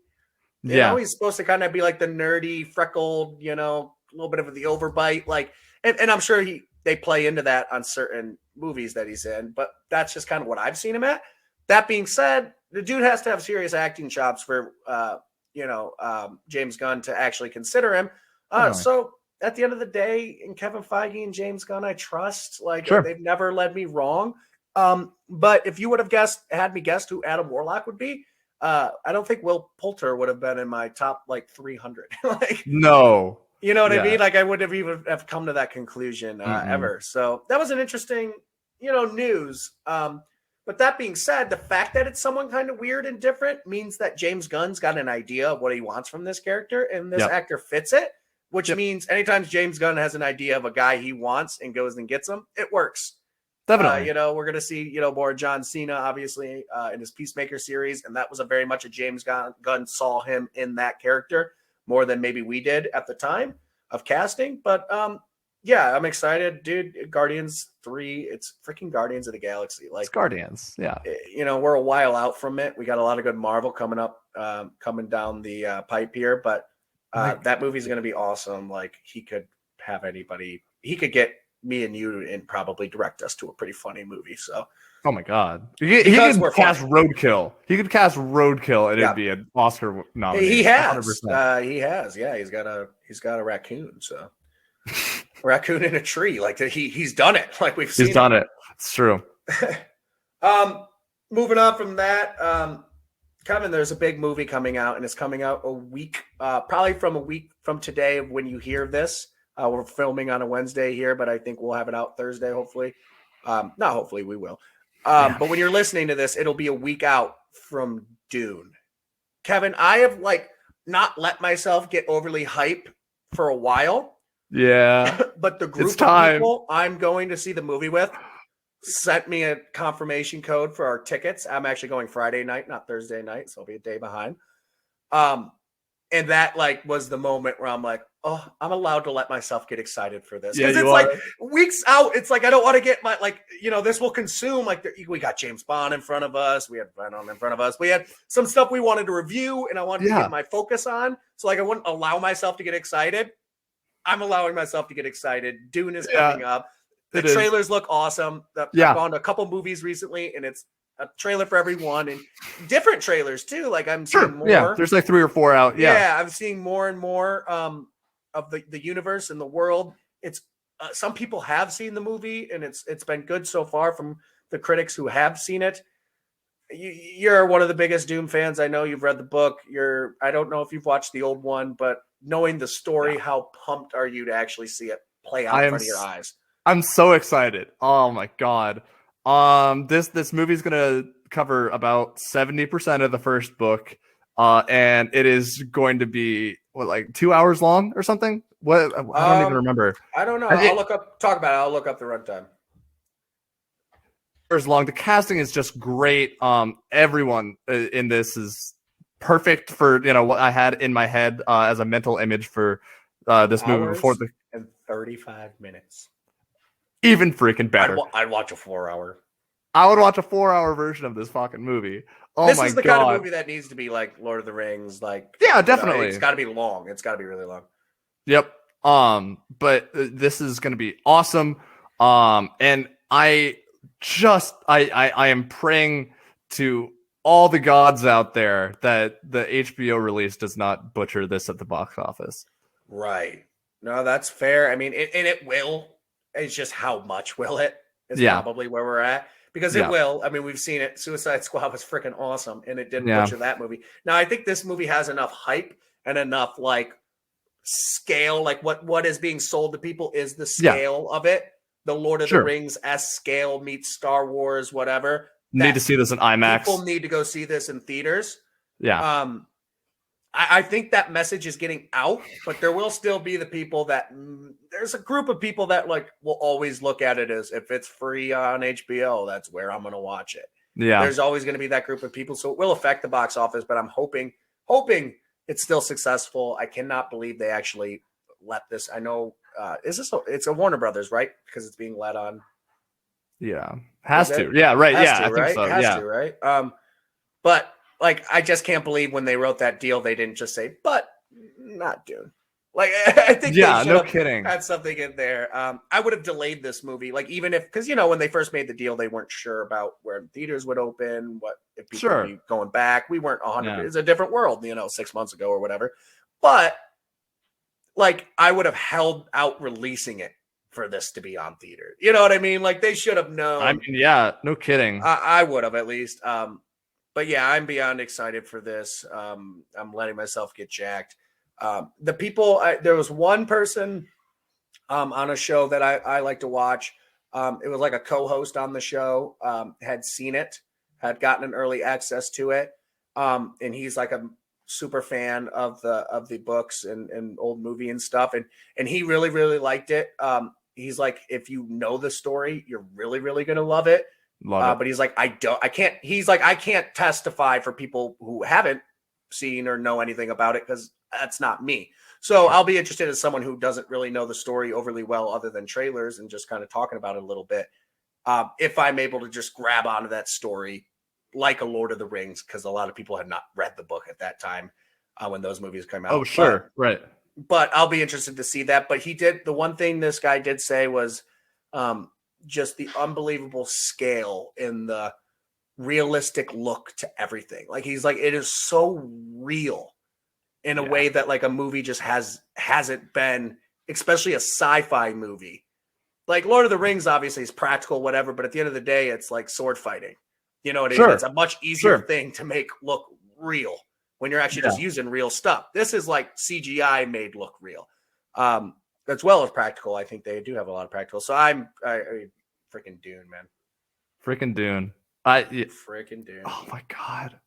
[SPEAKER 1] You know, he's supposed to kind of be like the nerdy, freckled, a little bit of the overbite, like, and I'm sure they play into that on certain movies that he's in, but that's just kind of what I've seen him at. That being said, the dude has to have serious acting chops for, James Gunn to actually consider him. So at the end of the day, in Kevin Feige and James Gunn, I trust. Like, they've never led me wrong. But if you would have had me guess who Adam Warlock would be, I don't think Will Poulter would have been in my top like 300. Like,
[SPEAKER 2] no,
[SPEAKER 1] you know what I mean? Like, I wouldn't have come to that conclusion ever. So that was an interesting, news. But that being said, the fact that it's someone kind of weird and different means that James Gunn's got an idea of what he wants from this character, and this actor fits it. Which means anytime James Gunn has an idea of a guy he wants and goes and gets him, it works.
[SPEAKER 2] Definitely.
[SPEAKER 1] We're going to see, more John Cena, obviously, in his Peacemaker series. And that was a very much a James Gunn saw him in that character more than maybe we did at the time of casting. But, I'm excited, dude. Guardians 3, it's freaking Guardians of the Galaxy. Like,
[SPEAKER 2] it's Guardians, yeah.
[SPEAKER 1] We're a while out from it. We got a lot of good Marvel coming down the pipe here. But that movie's going to be awesome. Like, he could have anybody. He could get me and you and probably direct us to a pretty funny movie. So,
[SPEAKER 2] oh my god, he could cast Roadkill. He could cast Roadkill, and it'd be an Oscar nominee.
[SPEAKER 1] He has. He has. Yeah, he's got a raccoon. So, a raccoon in a tree. Like, he's done it. Like, we've seen.
[SPEAKER 2] He's done it. It's true.
[SPEAKER 1] Moving on from that. Kevin, there's a big movie coming out, and it's coming out a week, probably from a week from today when you hear this. We're filming on a Wednesday here, but I think we'll have it out Thursday, hopefully. Not hopefully, we will. But when you're listening to this, it'll be a week out from Dune. Kevin, I have not let myself get overly hype for a while.
[SPEAKER 2] Yeah.
[SPEAKER 1] But the group of people I'm going to see the movie with sent me a confirmation code for our tickets. I'm actually going Friday night, not Thursday night, so I'll be a day behind. And that was the moment where I'm like, oh, I'm allowed to let myself get excited for this. Because it's weeks out. It's I don't want to get my, this will consume, we got James Bond in front of us. We had Venom in front of us. We had some stuff we wanted to review and I wanted to get my focus on. So I wouldn't allow myself to get excited. I'm allowing myself to get excited. Dune is coming up. The trailers look awesome. I've gone to a couple movies recently and it's a trailer for everyone and different trailers too. I'm seeing more.
[SPEAKER 2] Yeah, there's 3 or 4 out. Yeah,
[SPEAKER 1] I'm seeing more and more of the universe and the world. It's some people have seen the movie, and it's been good so far from the critics who have seen it. You're one of the biggest Doom fans. I know you've read the book. I don't know if you've watched the old one, but knowing the story, how pumped are you to actually see it play out in front of your eyes?
[SPEAKER 2] I'm so excited. Oh my god. This movie's gonna cover about 70% of the first book, and it is going to be like 2 hours long or something. What I don't even remember.
[SPEAKER 1] I don't know. Talk about it. I'll look up the runtime.
[SPEAKER 2] Long. The casting is just great. Everyone in this is perfect for what I had in my head as a mental image for this movie before
[SPEAKER 1] and 35 minutes.
[SPEAKER 2] Even freaking better.
[SPEAKER 1] I'd watch a 4-hour.
[SPEAKER 2] I would watch a 4-hour version of this fucking movie. Oh
[SPEAKER 1] this
[SPEAKER 2] my god!
[SPEAKER 1] This is the kind of movie that needs to be like Lord of the Rings. Like,
[SPEAKER 2] yeah, definitely.
[SPEAKER 1] It's got to be long. It's got to be really long.
[SPEAKER 2] Yep. But this is going to be awesome. And I am praying to all the gods out there that the HBO release does not butcher this at the box office.
[SPEAKER 1] Right. No, that's fair. I mean, it will. It's just how much will it is probably where we're at. Because it will. I mean, we've seen it. Suicide Squad was freaking awesome, and it didn't butcher that movie. Now, I think this movie has enough hype and enough like scale. Like what is being sold to people is the scale of it. The Lord of the Rings-esque scale meets Star Wars, whatever.
[SPEAKER 2] Need to see this in IMAX.
[SPEAKER 1] People need to go see this in theaters.
[SPEAKER 2] Yeah.
[SPEAKER 1] I think that message is getting out, but there will still be the people that there's a group of people that like will always look at it as if it's free on HBO, that's where I'm going to watch it.
[SPEAKER 2] Yeah.
[SPEAKER 1] There's always going to be that group of people. So it will affect the box office, but I'm hoping it's still successful. I cannot believe they actually let this. I know, it's a Warner Brothers, right? Because it's being let on.
[SPEAKER 2] Yeah. Has to. Yeah. Right. Yeah. I think so.
[SPEAKER 1] Has to, right? But like, I just can't believe when they wrote that deal, they didn't just say, but not Dune. Like, I think they
[SPEAKER 2] no kidding.
[SPEAKER 1] Had something in there. I would have delayed this movie. Like, even if, because, when they first made the deal, they weren't sure about where theaters would open, what if people would be going back. We weren't 100%. It's a different world, 6 months ago or whatever. But, like, I would have held out releasing it for this to be on theater. You know what I mean? Like, they should have known.
[SPEAKER 2] I mean, yeah, no kidding.
[SPEAKER 1] I would have at least. But yeah, I'm beyond excited for this. I'm letting myself get jacked. The people, there was one person on a show that I like to watch. It was like a co-host on the show, had seen it, had gotten an early access to it. And he's like a super fan of the books and old movie and stuff. And he really, really liked it. He's like, if you know the story, you're really, really going to love it. But he's like, I can't testify for people who haven't seen or know anything about it because that's not me. So I'll be interested as someone who doesn't really know the story overly well other than trailers and just kind of talking about it a little bit. If I'm able to just grab onto that story like a Lord of the Rings, because a lot of people had not read the book at that time when those movies came out.
[SPEAKER 2] Oh, sure. Right.
[SPEAKER 1] But I'll be interested to see that. But the one thing this guy did say was, just the unbelievable scale in the realistic look to everything. Like he's like, it is so real in a way that like a movie just hasn't been, especially a sci-fi movie. Like Lord of the Rings obviously is practical, whatever, but at the end of the day, it's like sword fighting. You know what I mean? It's a much easier thing to make look real when you're actually just using real stuff. This is like CGI made look real. As well as practical. I think they do have a lot of practical. So I freaking Dune, man.
[SPEAKER 2] Freaking Dune.
[SPEAKER 1] Freaking Dune.
[SPEAKER 2] Oh my god.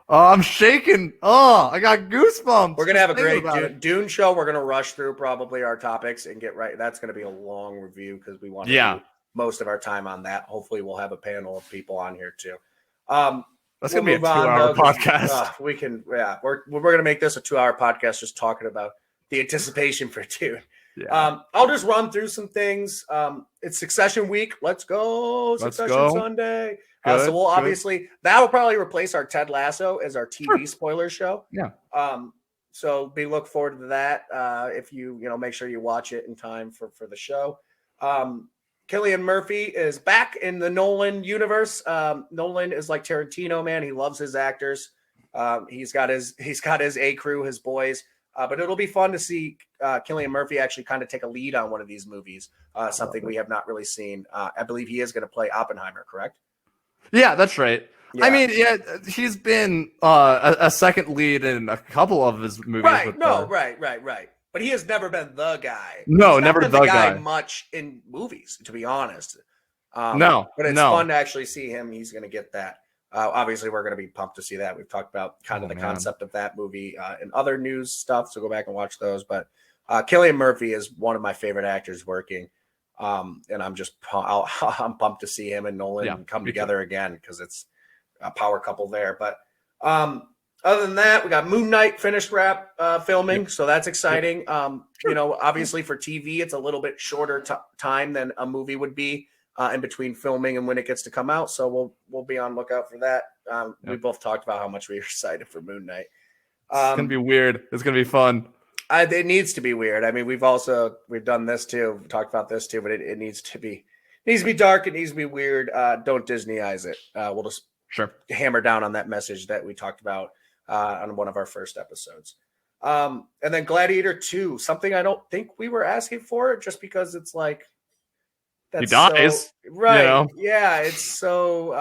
[SPEAKER 2] Oh, I'm shaking. Oh, I got goosebumps.
[SPEAKER 1] We're gonna have a great Dune show. We're gonna rush through probably our topics and get right. That's gonna be a long review because we want to do most of our time on that. Hopefully, we'll have a panel of people on here too.
[SPEAKER 2] That's gonna be a 2-hour podcast.
[SPEAKER 1] We can. Yeah, we're gonna make this a 2-hour podcast just talking about the anticipation for Dune. Yeah. I'll just run through some things. It's Succession week. Let's go. Succession Sunday. So we'll obviously, that will probably replace our Ted Lasso as our TV spoiler show.
[SPEAKER 2] Yeah.
[SPEAKER 1] So look forward to that. If you make sure you watch it in time for the show. Cillian Murphy is back in the Nolan universe. Nolan is like Tarantino, man. He loves his actors. He's got his A crew, his boys. But it'll be fun to see Cillian Murphy actually kind of take a lead on one of these movies, something we have not really seen. I believe he is going to play Oppenheimer, correct?
[SPEAKER 2] Yeah, that's right.
[SPEAKER 1] Yeah.
[SPEAKER 2] I mean, yeah, he's been a second lead in a couple of his movies.
[SPEAKER 1] Right. Right. But he has never been the guy.
[SPEAKER 2] No,
[SPEAKER 1] He's not
[SPEAKER 2] never
[SPEAKER 1] been
[SPEAKER 2] the guy.
[SPEAKER 1] much in movies, to be honest.
[SPEAKER 2] No,
[SPEAKER 1] but it's fun to actually see him. He's going to get that. Obviously, we're going to be pumped to see that. We've talked about kind of the concept of that movie and other news stuff, so go back and watch those. But Cillian Murphy is one of my favorite actors working, and I'm pumped to see him and Nolan come together again because it's a power couple there. But other than that, we got Moon Knight finished filming, so that's exciting. Obviously for TV, it's a little bit shorter time than a movie would be. In between filming and when it gets to come out, so we'll be on lookout for that. We both talked about how much we are excited for Moon Knight.
[SPEAKER 2] It's gonna be weird. It's gonna be fun.
[SPEAKER 1] It needs to be weird. I mean, we've done this too. We've talked about this too, but it needs to be dark. It needs to be weird. Don't Disneyize it. We'll just hammer down on that message that we talked about on one of our first episodes. And then Gladiator 2, something I don't think we were asking for, just because it's like.
[SPEAKER 2] He dies,
[SPEAKER 1] right? Yeah, it's so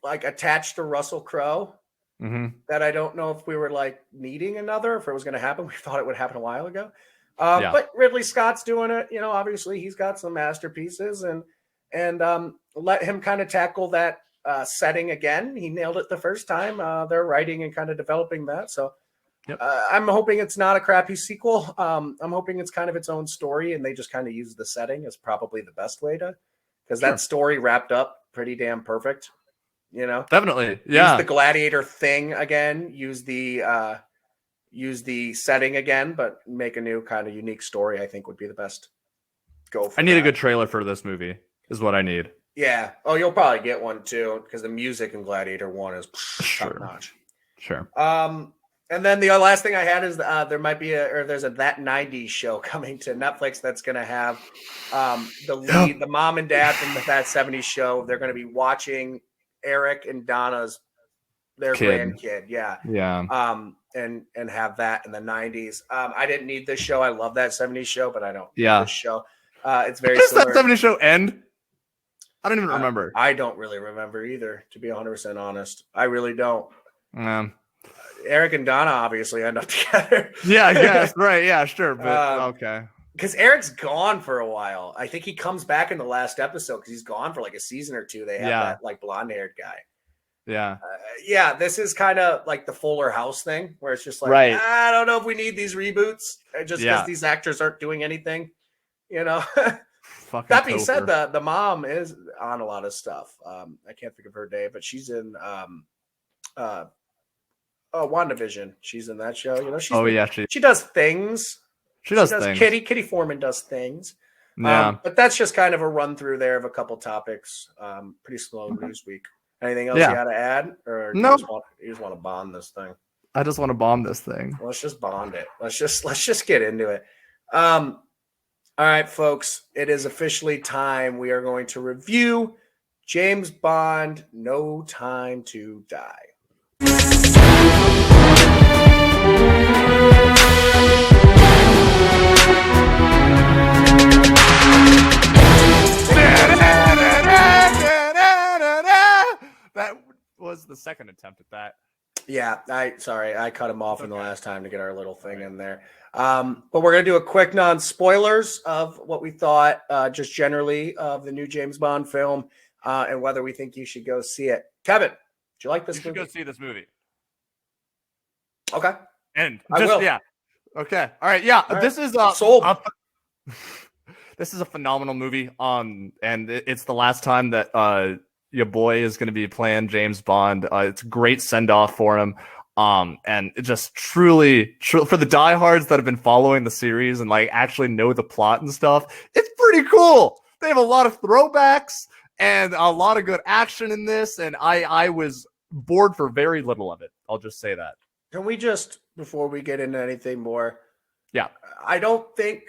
[SPEAKER 1] like attached to Russell Crowe that I don't know if we were like needing another. If it was going to happen, we thought it would happen a while ago. But Ridley Scott's doing it. Obviously he's got some masterpieces, and let him kind of tackle that setting again. He nailed it the first time. They're writing and kind of developing that, so. I'm hoping it's not a crappy sequel. I'm hoping it's kind of its own story, and they just kind of use the setting as probably the best way to, because that story wrapped up pretty damn perfect.
[SPEAKER 2] Definitely, yeah.
[SPEAKER 1] Use the gladiator thing again. Use the setting again, but make a new kind of unique story. I think would be the best.
[SPEAKER 2] I need a good trailer for this movie. Is what I need.
[SPEAKER 1] Yeah. Oh, you'll probably get one too, because the music in Gladiator 1 is top notch.
[SPEAKER 2] Sure.
[SPEAKER 1] And then the last thing I had is there's a That 90s show coming to Netflix that's going to have the mom and dad from That 70s show. They're going to be watching Eric and Donna's grandkid. Yeah. And have that in the 90s. I didn't need this show. I love That 70s show, but I don't need this show. It's very
[SPEAKER 2] Does
[SPEAKER 1] similar.
[SPEAKER 2] That 70s show end? I don't even remember.
[SPEAKER 1] I don't really remember either, to be 100% honest. I really don't. Eric and Donna obviously end up together.
[SPEAKER 2] Yeah, I guess. Right. Yeah, sure. But okay.
[SPEAKER 1] Because Eric's gone for a while. I think he comes back in the last episode because he's gone for like a season or two. They have that like blonde haired guy.
[SPEAKER 2] Yeah.
[SPEAKER 1] This is kind of like the Fuller House thing where it's just like, I don't know if we need these reboots just because these actors aren't doing anything, That being said, the mom is on a lot of stuff. I can't think of her name, but she's in WandaVision. She's in that show. She does things. She does things. Kitty Foreman does things.
[SPEAKER 2] Yeah.
[SPEAKER 1] But that's just kind of a run through there of a couple topics. Pretty slow news week. Anything else you got to add, or
[SPEAKER 2] no?
[SPEAKER 1] You just want to bond this thing?
[SPEAKER 2] I just want to bomb this thing.
[SPEAKER 1] Let's just bond it. Let's just get into it. All right, folks. It is officially time. We are going to review James Bond: No Time to Die.
[SPEAKER 2] That was the second attempt at that.
[SPEAKER 1] Yeah, I cut him off in the last time to get our little thing in there. But we're gonna do a quick non-spoilers of what we thought, just generally of the new James Bond film, and whether we think you should go see it. Kevin, did you like this movie?
[SPEAKER 2] You should go see this movie.
[SPEAKER 1] Okay.
[SPEAKER 2] And
[SPEAKER 1] I will.
[SPEAKER 2] Yeah. Okay. All right. Yeah.
[SPEAKER 1] All
[SPEAKER 2] this
[SPEAKER 1] right.
[SPEAKER 2] is
[SPEAKER 1] sold.
[SPEAKER 2] This is a phenomenal movie. And it's the last time that your boy is going to be playing James Bond. It's a great send off for him. And it just truly for the diehards that have been following the series and like actually know the plot and stuff, it's pretty cool. They have a lot of throwbacks and a lot of good action in this. And I was bored for very little of it. I'll just say that.
[SPEAKER 1] Can we just, before we get into anything more?
[SPEAKER 2] Yeah.
[SPEAKER 1] I don't think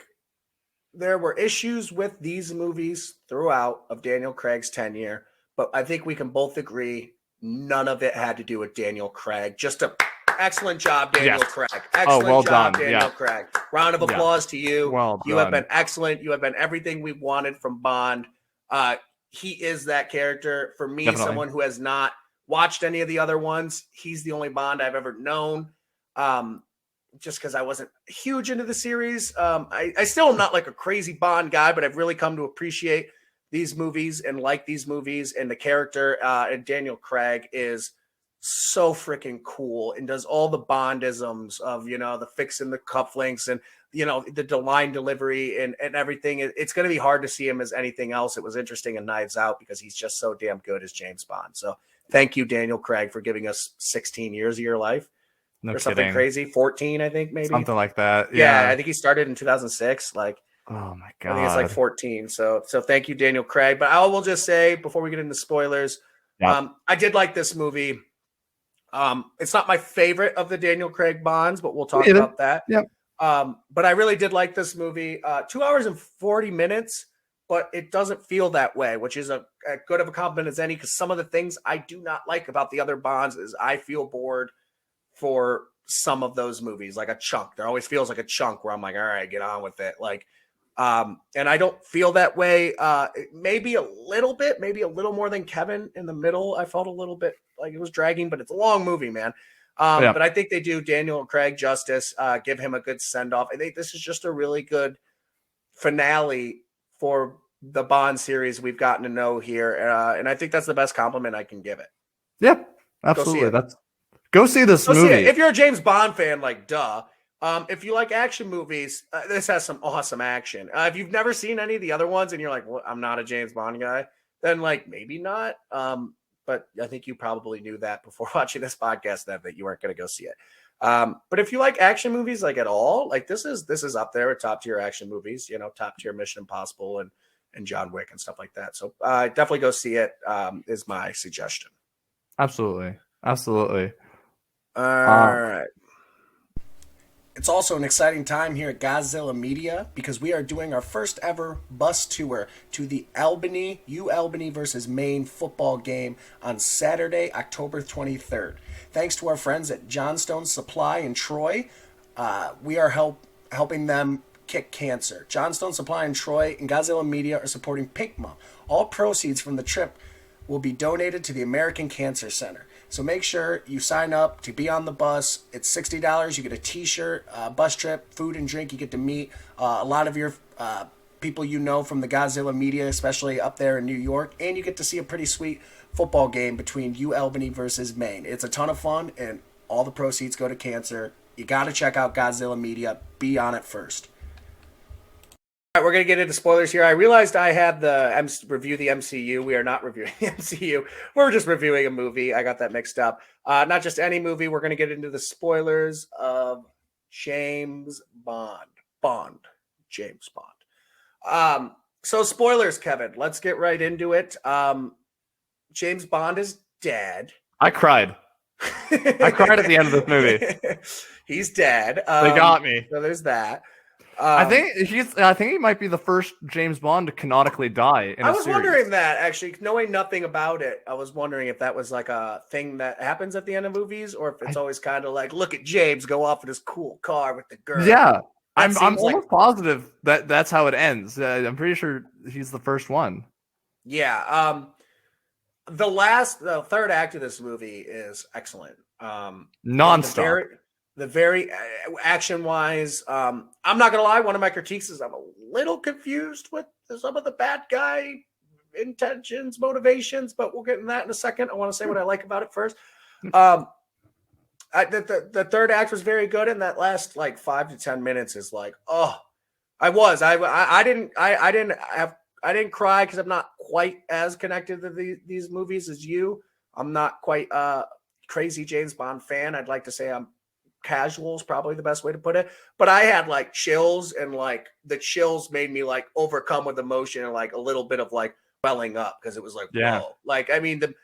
[SPEAKER 1] there were issues with these movies throughout of Daniel Craig's tenure, but I think we can both agree none of it had to do with Daniel Craig. Just to excellent job, Daniel
[SPEAKER 2] Yes.
[SPEAKER 1] Craig. Excellent
[SPEAKER 2] well
[SPEAKER 1] job,
[SPEAKER 2] done.
[SPEAKER 1] Daniel
[SPEAKER 2] Yeah.
[SPEAKER 1] Craig. Round of applause to you.
[SPEAKER 2] Well
[SPEAKER 1] You have
[SPEAKER 2] done.
[SPEAKER 1] been excellent. You have been everything we wanted from Bond. He is that character. For me,
[SPEAKER 2] Definitely.
[SPEAKER 1] someone who has not watched any of the other ones, he's the only Bond I've ever known. Just because I wasn't huge into the series. I still am not like a crazy Bond guy, but I've really come to appreciate these movies and like these movies. And the character and Daniel Craig is so freaking cool and does all the Bondisms of, the fixing the cufflinks and, the line delivery and everything. It's going to be hard to see him as anything else. It was interesting in Knives Out because he's just so damn good as James Bond. So thank you, Daniel Craig, for giving us 16 years of your life.
[SPEAKER 2] No
[SPEAKER 1] or
[SPEAKER 2] kidding.
[SPEAKER 1] Something crazy. 14, I think, maybe.
[SPEAKER 2] Something like that.
[SPEAKER 1] Yeah,
[SPEAKER 2] Yeah.
[SPEAKER 1] I think he started in 2006.
[SPEAKER 2] Oh my God.
[SPEAKER 1] I think it's like 14. So thank you, Daniel Craig. But I will just say before we get into spoilers, I did like this movie. It's not my favorite of the Daniel Craig Bonds, but we'll talk about that.
[SPEAKER 2] Yep.
[SPEAKER 1] But I really did like this movie. 2 hours and 40 minutes, but it doesn't feel that way, which is a good of a compliment as any, because some of the things I do not like about the other Bonds is I feel bored for some of those movies, like a chunk. There always feels like a chunk where I'm like, all right, get on with it. Like, and I don't feel that way. Maybe a little bit, maybe a little more than Kevin in the middle. I felt a little bit like it was dragging, but it's a long movie, man. But I think they do Daniel Craig justice, give him a good send off. I think this is just a really good finale for the Bond series we've gotten to know here. And I think that's the best compliment I can give it.
[SPEAKER 2] Yep, absolutely. Go see this
[SPEAKER 1] See
[SPEAKER 2] movie.
[SPEAKER 1] it. If you're a James Bond fan, like, duh. If you like action movies, this has some awesome action. If you've never seen any of the other ones and you're like, well, I'm not a James Bond guy, then like maybe not. But I think you probably knew that before watching this podcast that you weren't going to go see it. But if you like action movies, like at all, like this is up there with top tier action movies, top tier Mission Impossible and John Wick and stuff like that. So definitely go see it, is my suggestion.
[SPEAKER 2] Absolutely.
[SPEAKER 1] All right. It's also an exciting time here at Godzilla Media because we are doing our first ever bus tour to the UAlbany versus Maine football game on Saturday, October 23rd. Thanks to our friends at Johnstone Supply in Troy, we are helping them kick cancer. Johnstone Supply in Troy and Godzilla Media are supporting Pink Month. All proceeds from the trip will be donated to the American Cancer Center. So make sure you sign up to be on the bus. It's $60. You get a t-shirt, bus trip, food and drink. You get to meet a lot of your people from the Godzilla Media, especially up there in New York. And you get to see a pretty sweet football game between UAlbany versus Maine. It's a ton of fun, and all the proceeds go to cancer. You got to check out Godzilla Media. Be on it first. All right, we're going to get into spoilers here. I realized I had the review the MCU. We are not reviewing the MCU. We're just reviewing a movie. I got that mixed up. Not just any movie. We're going to get into the spoilers of James Bond. James Bond. So spoilers, Kevin. Let's get right into it. James Bond is dead.
[SPEAKER 2] I cried. I cried at the end of this movie.
[SPEAKER 1] He's dead.
[SPEAKER 2] They got me.
[SPEAKER 1] So there's that.
[SPEAKER 2] I think he might be the first James Bond to canonically die in a series.
[SPEAKER 1] I was wondering that, actually, knowing nothing about it. I was wondering if that was like a thing that happens at the end of movies, or if it's always kind of like, look at James go off in his cool car with the girl.
[SPEAKER 2] Yeah, I'm almost positive that that's how it ends. I'm pretty sure he's the first one.
[SPEAKER 1] Yeah. The third act of this movie is excellent.
[SPEAKER 2] Nonstop.
[SPEAKER 1] The very action wise, I'm not gonna lie. One of my critiques is I'm a little confused with some of the bad guy intentions, motivations, but we'll get in that in a second. I want to say what I like about it first. The third act was very good, and that last like 5 to 10 minutes is like, I didn't cry because I'm not quite as connected to these movies as you. I'm not quite a crazy James Bond fan. I'd like to say I'm casual is probably the best way to put it, but I had like chills, and like the chills made me like overcome with emotion and like a little bit of like welling up because it was like, whoa. Like, I mean, the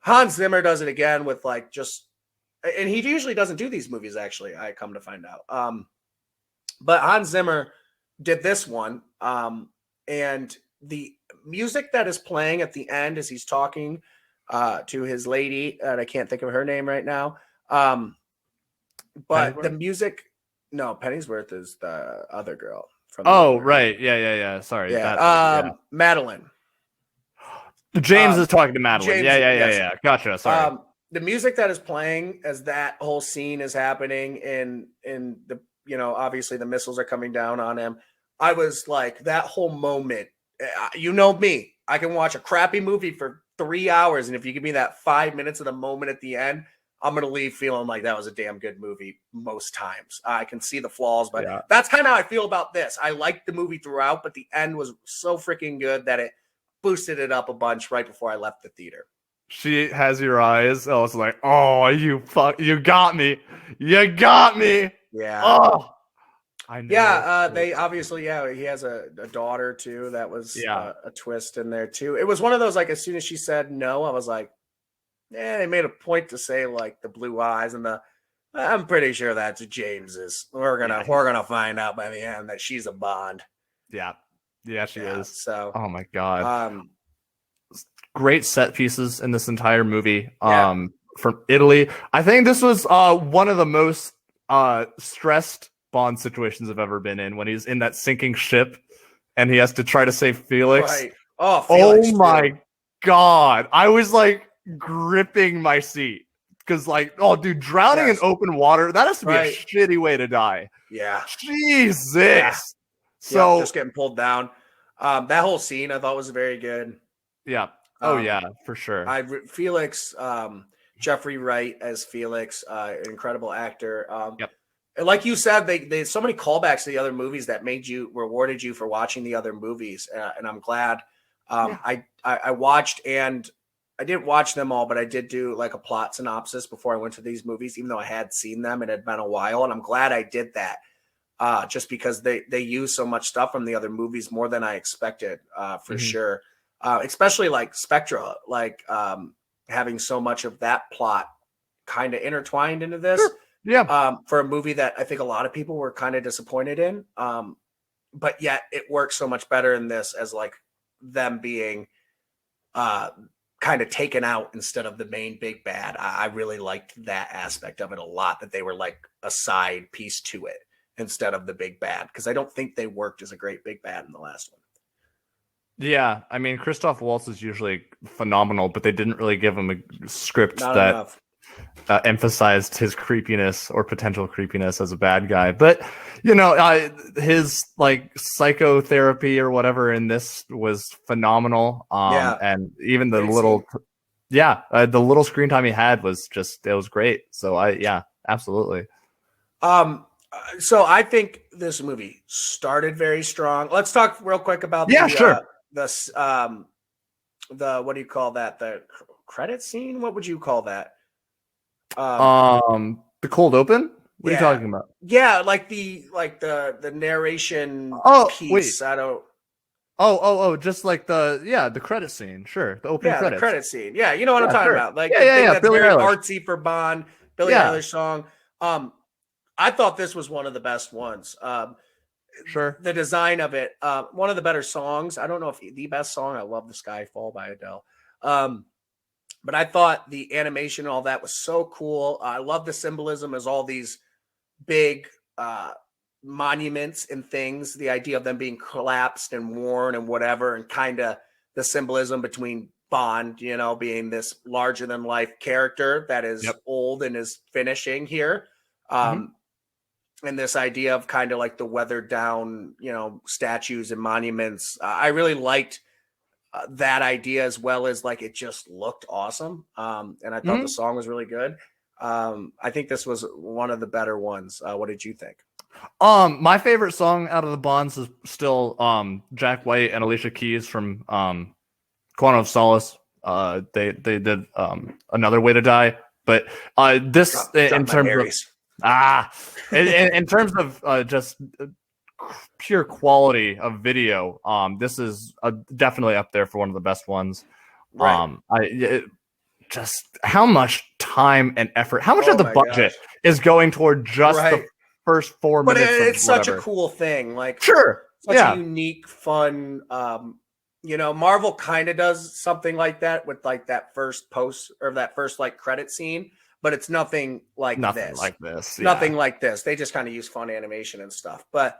[SPEAKER 1] Hans Zimmer does it again with like and he usually doesn't do these movies, actually, I come to find out. But Hans Zimmer did this one, and the music that is playing at the end as he's talking to his lady, and I can't think of her name right now. But the
[SPEAKER 2] Pennyworth?
[SPEAKER 1] music, no, Pennyworth is the other girl from the
[SPEAKER 2] Oh,
[SPEAKER 1] other.
[SPEAKER 2] right. Yeah. Sorry.
[SPEAKER 1] Yeah.
[SPEAKER 2] That lady, yeah.
[SPEAKER 1] Madeline.
[SPEAKER 2] James is talking to Madeline.
[SPEAKER 1] James, yes.
[SPEAKER 2] Yeah. Gotcha. Sorry.
[SPEAKER 1] The music that is playing as that whole scene is happening in the, obviously the missiles are coming down on him. I was like, that whole moment, you know me, I can watch a crappy movie for 3 hours, and if you give me that 5 minutes of the moment at the end, I'm gonna leave feeling like that was a damn good movie most times. I can see the flaws, but
[SPEAKER 2] Yeah.
[SPEAKER 1] that's kind of how I feel about this. I liked the movie throughout, but the end was so freaking good that it boosted it up a bunch right before I left the theater.
[SPEAKER 2] She has your eyes. I was like, oh, you got me. You got me.
[SPEAKER 1] Yeah.
[SPEAKER 2] Oh, I know.
[SPEAKER 1] Yeah, they obviously, he has a daughter too. That was a twist in there too. It was one of those, like, as soon as she said no, I was like, they made a point to say like the blue eyes and I'm pretty sure that's James's. We're gonna find out by the end that she's a Bond.
[SPEAKER 2] Yeah, she is.
[SPEAKER 1] So,
[SPEAKER 2] oh my god, great set pieces in this entire movie. From Italy, I think this was one of the most stressed Bond situations I've ever been in, when he's in that sinking ship and he has to try to save Felix.
[SPEAKER 1] Right. Oh, Felix,
[SPEAKER 2] oh my god, I was like gripping my seat because, like, oh dude, drowning in open water, that has to be a shitty way to die.
[SPEAKER 1] Yeah,
[SPEAKER 2] Jesus.
[SPEAKER 1] Yeah.
[SPEAKER 2] So
[SPEAKER 1] just getting pulled down. That whole scene I thought was very good.
[SPEAKER 2] Yeah. Oh yeah, for sure.
[SPEAKER 1] Felix, Jeffrey Wright as Felix, an incredible actor.
[SPEAKER 2] Yep.
[SPEAKER 1] And like you said, they so many callbacks to the other movies that rewarded you for watching the other movies, and I'm glad. I watched, and I didn't watch them all, but I did do like a plot synopsis before I went to these movies, even though I had seen them. It had been a while, and I'm glad I did that. Just because they use so much stuff from the other movies more than I expected, for sure. Especially like Spectra, like having so much of that plot kind of intertwined into this.
[SPEAKER 2] Sure. Yeah.
[SPEAKER 1] For a movie that I think a lot of people were kind of disappointed in. But yet it works so much better in this as like them being kind of taken out instead of the main big bad. I really liked that aspect of it a lot, that they were like a side piece to it instead of the big bad, because I don't think they worked as a great big bad in the last one.
[SPEAKER 2] Yeah, I mean, Christoph Waltz is usually phenomenal, but they didn't really give him a script
[SPEAKER 1] Not
[SPEAKER 2] that
[SPEAKER 1] enough.
[SPEAKER 2] Emphasized his creepiness or potential creepiness as a bad guy. But his like psychotherapy or whatever in this was phenomenal. And even the the little screen time he had was it was great. So absolutely.
[SPEAKER 1] So I think this movie started very strong. Let's talk real quick about the what do you call that? The credit scene? What would you call that?
[SPEAKER 2] The cold open? What are you talking about?
[SPEAKER 1] Yeah, like the narration piece.
[SPEAKER 2] Wait.
[SPEAKER 1] I don't.
[SPEAKER 2] Just like the credit scene. Sure, the opening credits.
[SPEAKER 1] The credit scene. Yeah, you know what I'm talking about. Like
[SPEAKER 2] that's
[SPEAKER 1] Billie very
[SPEAKER 2] Eilish.
[SPEAKER 1] artsy for Bond. Billie Eilish song. I thought this was one of the best ones.
[SPEAKER 2] Sure.
[SPEAKER 1] The design of it, one of the better songs. I don't know if the best song. I love The Skyfall by Adele. But I thought the animation and all that was so cool. I love the symbolism as all these big monuments and things, the idea of them being collapsed and worn and whatever, and kind of the symbolism between Bond, being this larger than life character that is old and is finishing here. And this idea of kind of like the weathered down, statues and monuments. I really liked that idea, as well as like it just looked awesome. And I thought the song was really good. I think this was one of the better ones. What did you think?
[SPEAKER 2] My favorite song out of the Bonds is still Jack White and Alicia Keys from Quantum of Solace. They did Another Way to Die, but this in terms in terms of just pure quality of video, this is definitely up there for one of the best ones. Just how much time and effort, how much of the budget is going toward just the first 4 minutes.
[SPEAKER 1] But it's such a cool thing. Like,
[SPEAKER 2] such
[SPEAKER 1] a unique, fun. Marvel kind of does something like that with like that first post or that first like credit scene. but it's nothing like
[SPEAKER 2] Nothing
[SPEAKER 1] this.
[SPEAKER 2] like this.
[SPEAKER 1] Nothing like this. They just kind of use fun animation and stuff. But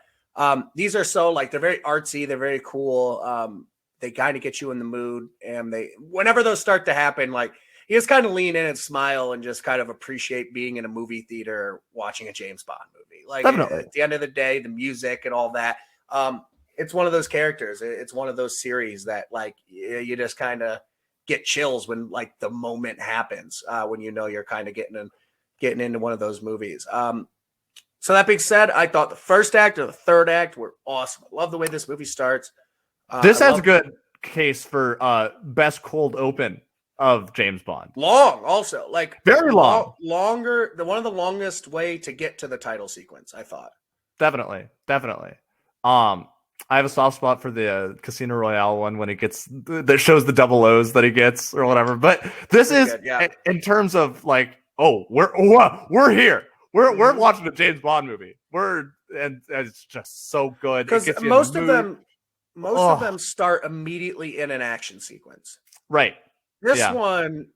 [SPEAKER 1] these are so like they're very artsy, they're very cool. They kind of get you in the mood, and they whenever those start to happen, like you just kind of lean in and smile and just kind of appreciate being in a movie theater watching a James Bond movie. Like at the end of the day, the music and all that. It's one of those characters. It's one of those series that like you just kind of get chills when like the moment happens when you know you're kind of getting into one of those movies. So that being said, I thought the first act or the third act were awesome. I love the way this movie starts.
[SPEAKER 2] This has a good case for best cold open of James Bond.
[SPEAKER 1] Long, also like
[SPEAKER 2] very long,
[SPEAKER 1] longer. One of the longest way to get to the title sequence. I thought
[SPEAKER 2] definitely. I have a soft spot for the Casino Royale one when he gets that shows the double O's that he gets or whatever. But this is in terms of like, oh, we're here. We're watching a James Bond movie. And it's just so good
[SPEAKER 1] because most of them start immediately in an action sequence.
[SPEAKER 2] Right.
[SPEAKER 1] This one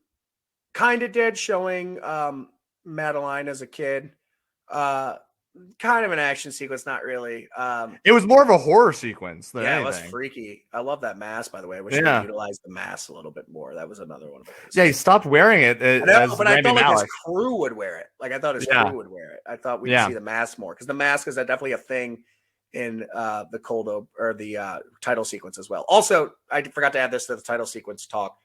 [SPEAKER 1] kind of did, showing Madeline as a kid. Kind of an action sequence, not really.
[SPEAKER 2] It was more of a horror sequence than anything.
[SPEAKER 1] It was freaky. I love that mask, by the way. I wish they utilized the mask a little bit more. That was another one of those.
[SPEAKER 2] Yeah, he stopped wearing it.
[SPEAKER 1] But I thought like his crew would wear it. Like I thought his crew would wear it. I thought we'd see the mask more because the mask is definitely a thing in the the title sequence as well. Also, I forgot to add this to the title sequence talk.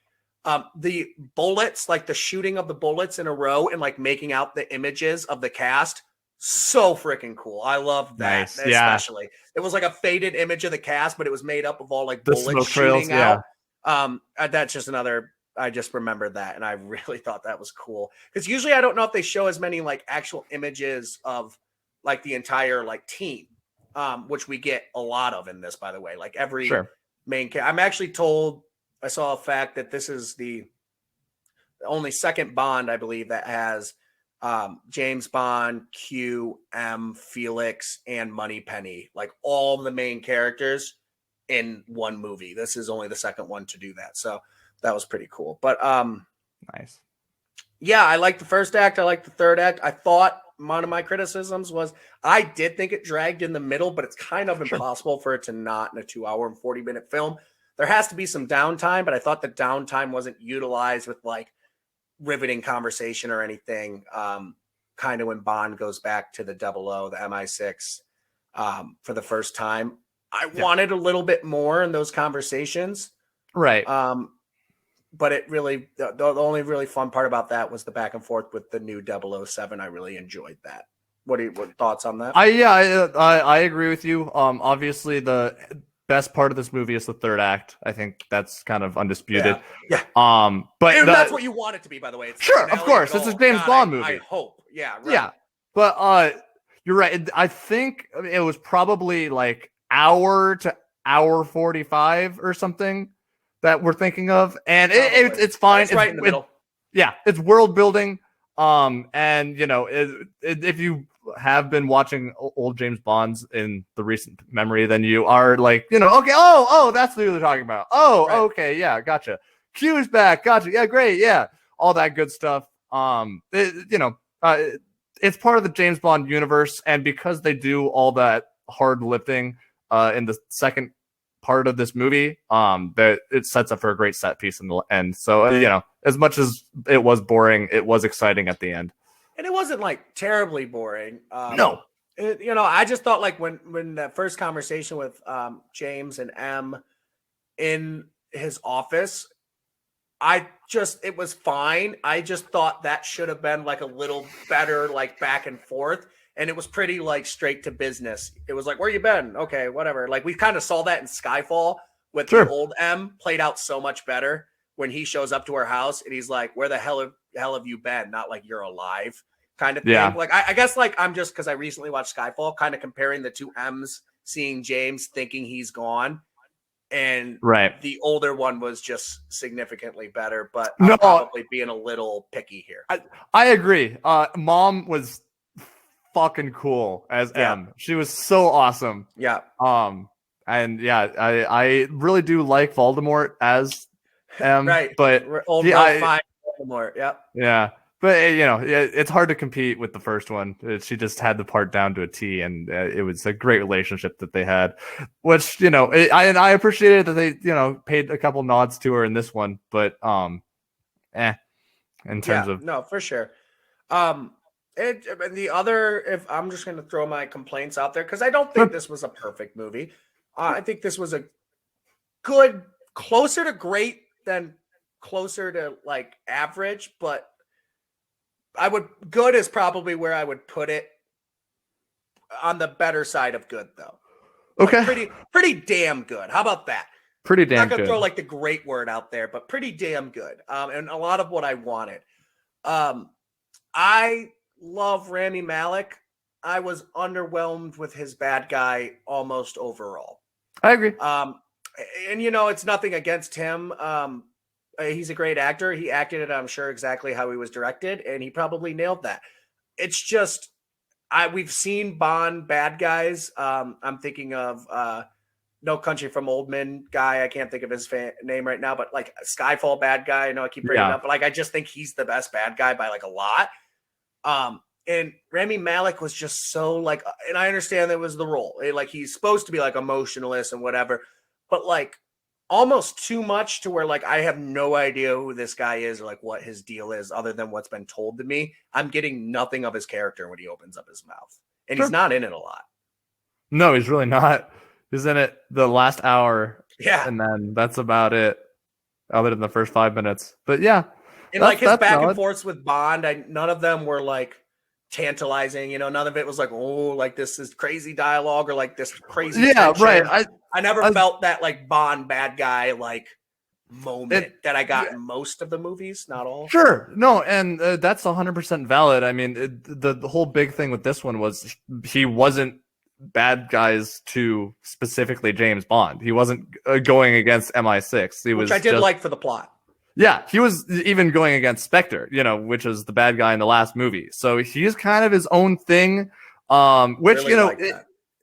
[SPEAKER 1] The bullets, like the shooting of the bullets in a row and like making out the images of the cast. So freaking cool. I love that.
[SPEAKER 2] Nice.
[SPEAKER 1] Especially. It was like a faded image of the cast, but it was made up of all like bullets shooting out. That's just another, I just remembered that. And I really thought that was cool. Because usually I don't know if they show as many like actual images of like the entire like team, which we get a lot of in this, by the way. Like every main character. I'm actually told, I saw a fact that this is the only second Bond, I believe, that has James Bond, Q, M, Felix, and Moneypenny, like all the main characters in one movie. This is only the second one to do that. So that was pretty cool. But
[SPEAKER 2] nice.
[SPEAKER 1] Yeah, I like the first act. I like the third act. I thought one of my criticisms was I did think it dragged in the middle, but it's kind of impossible for it to not in a 2-hour and 40-minute film. There has to be some downtime, but I thought the downtime wasn't utilized with like riveting conversation or anything. Kind of when Bond goes back to the 00, the MI6 for the first time. I wanted a little bit more in those conversations.
[SPEAKER 2] Right.
[SPEAKER 1] But it really, the only really fun part about that was the back and forth with the new 007. I really enjoyed that. What thoughts on that?
[SPEAKER 2] I agree with you. Obviously the best part of this movie is the third act. I think that's kind of undisputed.
[SPEAKER 1] Yeah.
[SPEAKER 2] But
[SPEAKER 1] that's what you want it to be, by the way. It's
[SPEAKER 2] of course. It's a James Bond movie.
[SPEAKER 1] I hope. Yeah. Right.
[SPEAKER 2] Yeah. But you're right. I think it was probably like hour to hour 45 or something that we're thinking of, and it's fine. It's
[SPEAKER 1] right in the middle.
[SPEAKER 2] It's world building. And you know, if you have been watching old James Bonds in the recent memory, then you are like, you know, okay, that's what they're talking about. Okay, yeah, gotcha. Q's back, gotcha. Yeah, great, yeah, all that good stuff. It's part of the James Bond universe, and because they do all that hard lifting in the second part of this movie, that it sets up for a great set piece in the end. So as much as it was boring, it was exciting at the end.
[SPEAKER 1] And it wasn't like terribly boring.
[SPEAKER 2] No.
[SPEAKER 1] I just thought like when that first conversation with James and M in his office, it was fine. I just thought that should have been like a little better, like back and forth. And it was pretty like straight to business. It was like, where you been? Okay, whatever. Like we kind of saw that in Skyfall with the old M played out so much better when he shows up to her house and he's like, where the hell have you been? Not like you're alive kind of thing.
[SPEAKER 2] Yeah.
[SPEAKER 1] Like I guess like I'm just because I recently watched Skyfall, kind of comparing the two M's, seeing James thinking he's gone. And the older one was just significantly better, but I'm probably being a little picky here.
[SPEAKER 2] I agree. Mom was fucking cool as M. She was so awesome.
[SPEAKER 1] Yeah.
[SPEAKER 2] I really do like Voldemort as M.
[SPEAKER 1] Right.
[SPEAKER 2] But
[SPEAKER 1] Voldemort. Yep.
[SPEAKER 2] Yeah. But it's hard to compete with the first one. She just had the part down to a T, and it was a great relationship that they had. Which I appreciated that they paid a couple nods to her in this one, but in terms of
[SPEAKER 1] no, for sure. Um, the other, if I'm just going to throw my complaints out there, because I don't think this was a perfect movie. I think this was a good, closer to great than closer to like average, but good is probably where I would put it, on the better side of good though.
[SPEAKER 2] Okay.
[SPEAKER 1] Like pretty damn good. How about that?
[SPEAKER 2] Pretty damn
[SPEAKER 1] I'm not gonna
[SPEAKER 2] good.
[SPEAKER 1] throw like the great word out there, but pretty damn good. And a lot of what I wanted. I love Rami Malek. I was underwhelmed with his bad guy almost overall.
[SPEAKER 2] I agree.
[SPEAKER 1] And it's nothing against him. He's a great actor. He acted it, I'm sure, exactly how he was directed, and he probably nailed that. It's just we've seen Bond bad guys. I'm thinking of No Country from Old Men guy. I can't think of his name right now, but like Skyfall bad guy. I know I keep bringing it up, but like I just think he's the best bad guy by like a lot. And Rami Malek was just so like, and I understand that was the role. Like he's supposed to be like emotionless and whatever, but like almost too much to where like I have no idea who this guy is or like what his deal is other than what's been told to me. I'm getting nothing of his character when he opens up his mouth, and he's not in it a lot.
[SPEAKER 2] No, he's really not. He's in it the last hour.
[SPEAKER 1] Yeah.
[SPEAKER 2] And then that's about it, other than the first 5 minutes. But yeah.
[SPEAKER 1] And like his back and forths with Bond, none of them were like tantalizing. None of it was like, oh, like this is crazy dialogue or like this crazy tension.
[SPEAKER 2] Right.
[SPEAKER 1] I never felt that like Bond bad guy like moment that I got in most of the movies, not all.
[SPEAKER 2] Sure. No, and that's 100% valid. I mean, the whole big thing with this one was he wasn't bad guys to specifically James Bond. He wasn't going against MI6.
[SPEAKER 1] Which I did like for the plot.
[SPEAKER 2] Yeah, he was even going against Spectre, which is the bad guy in the last movie. So he's kind of his own thing, which, really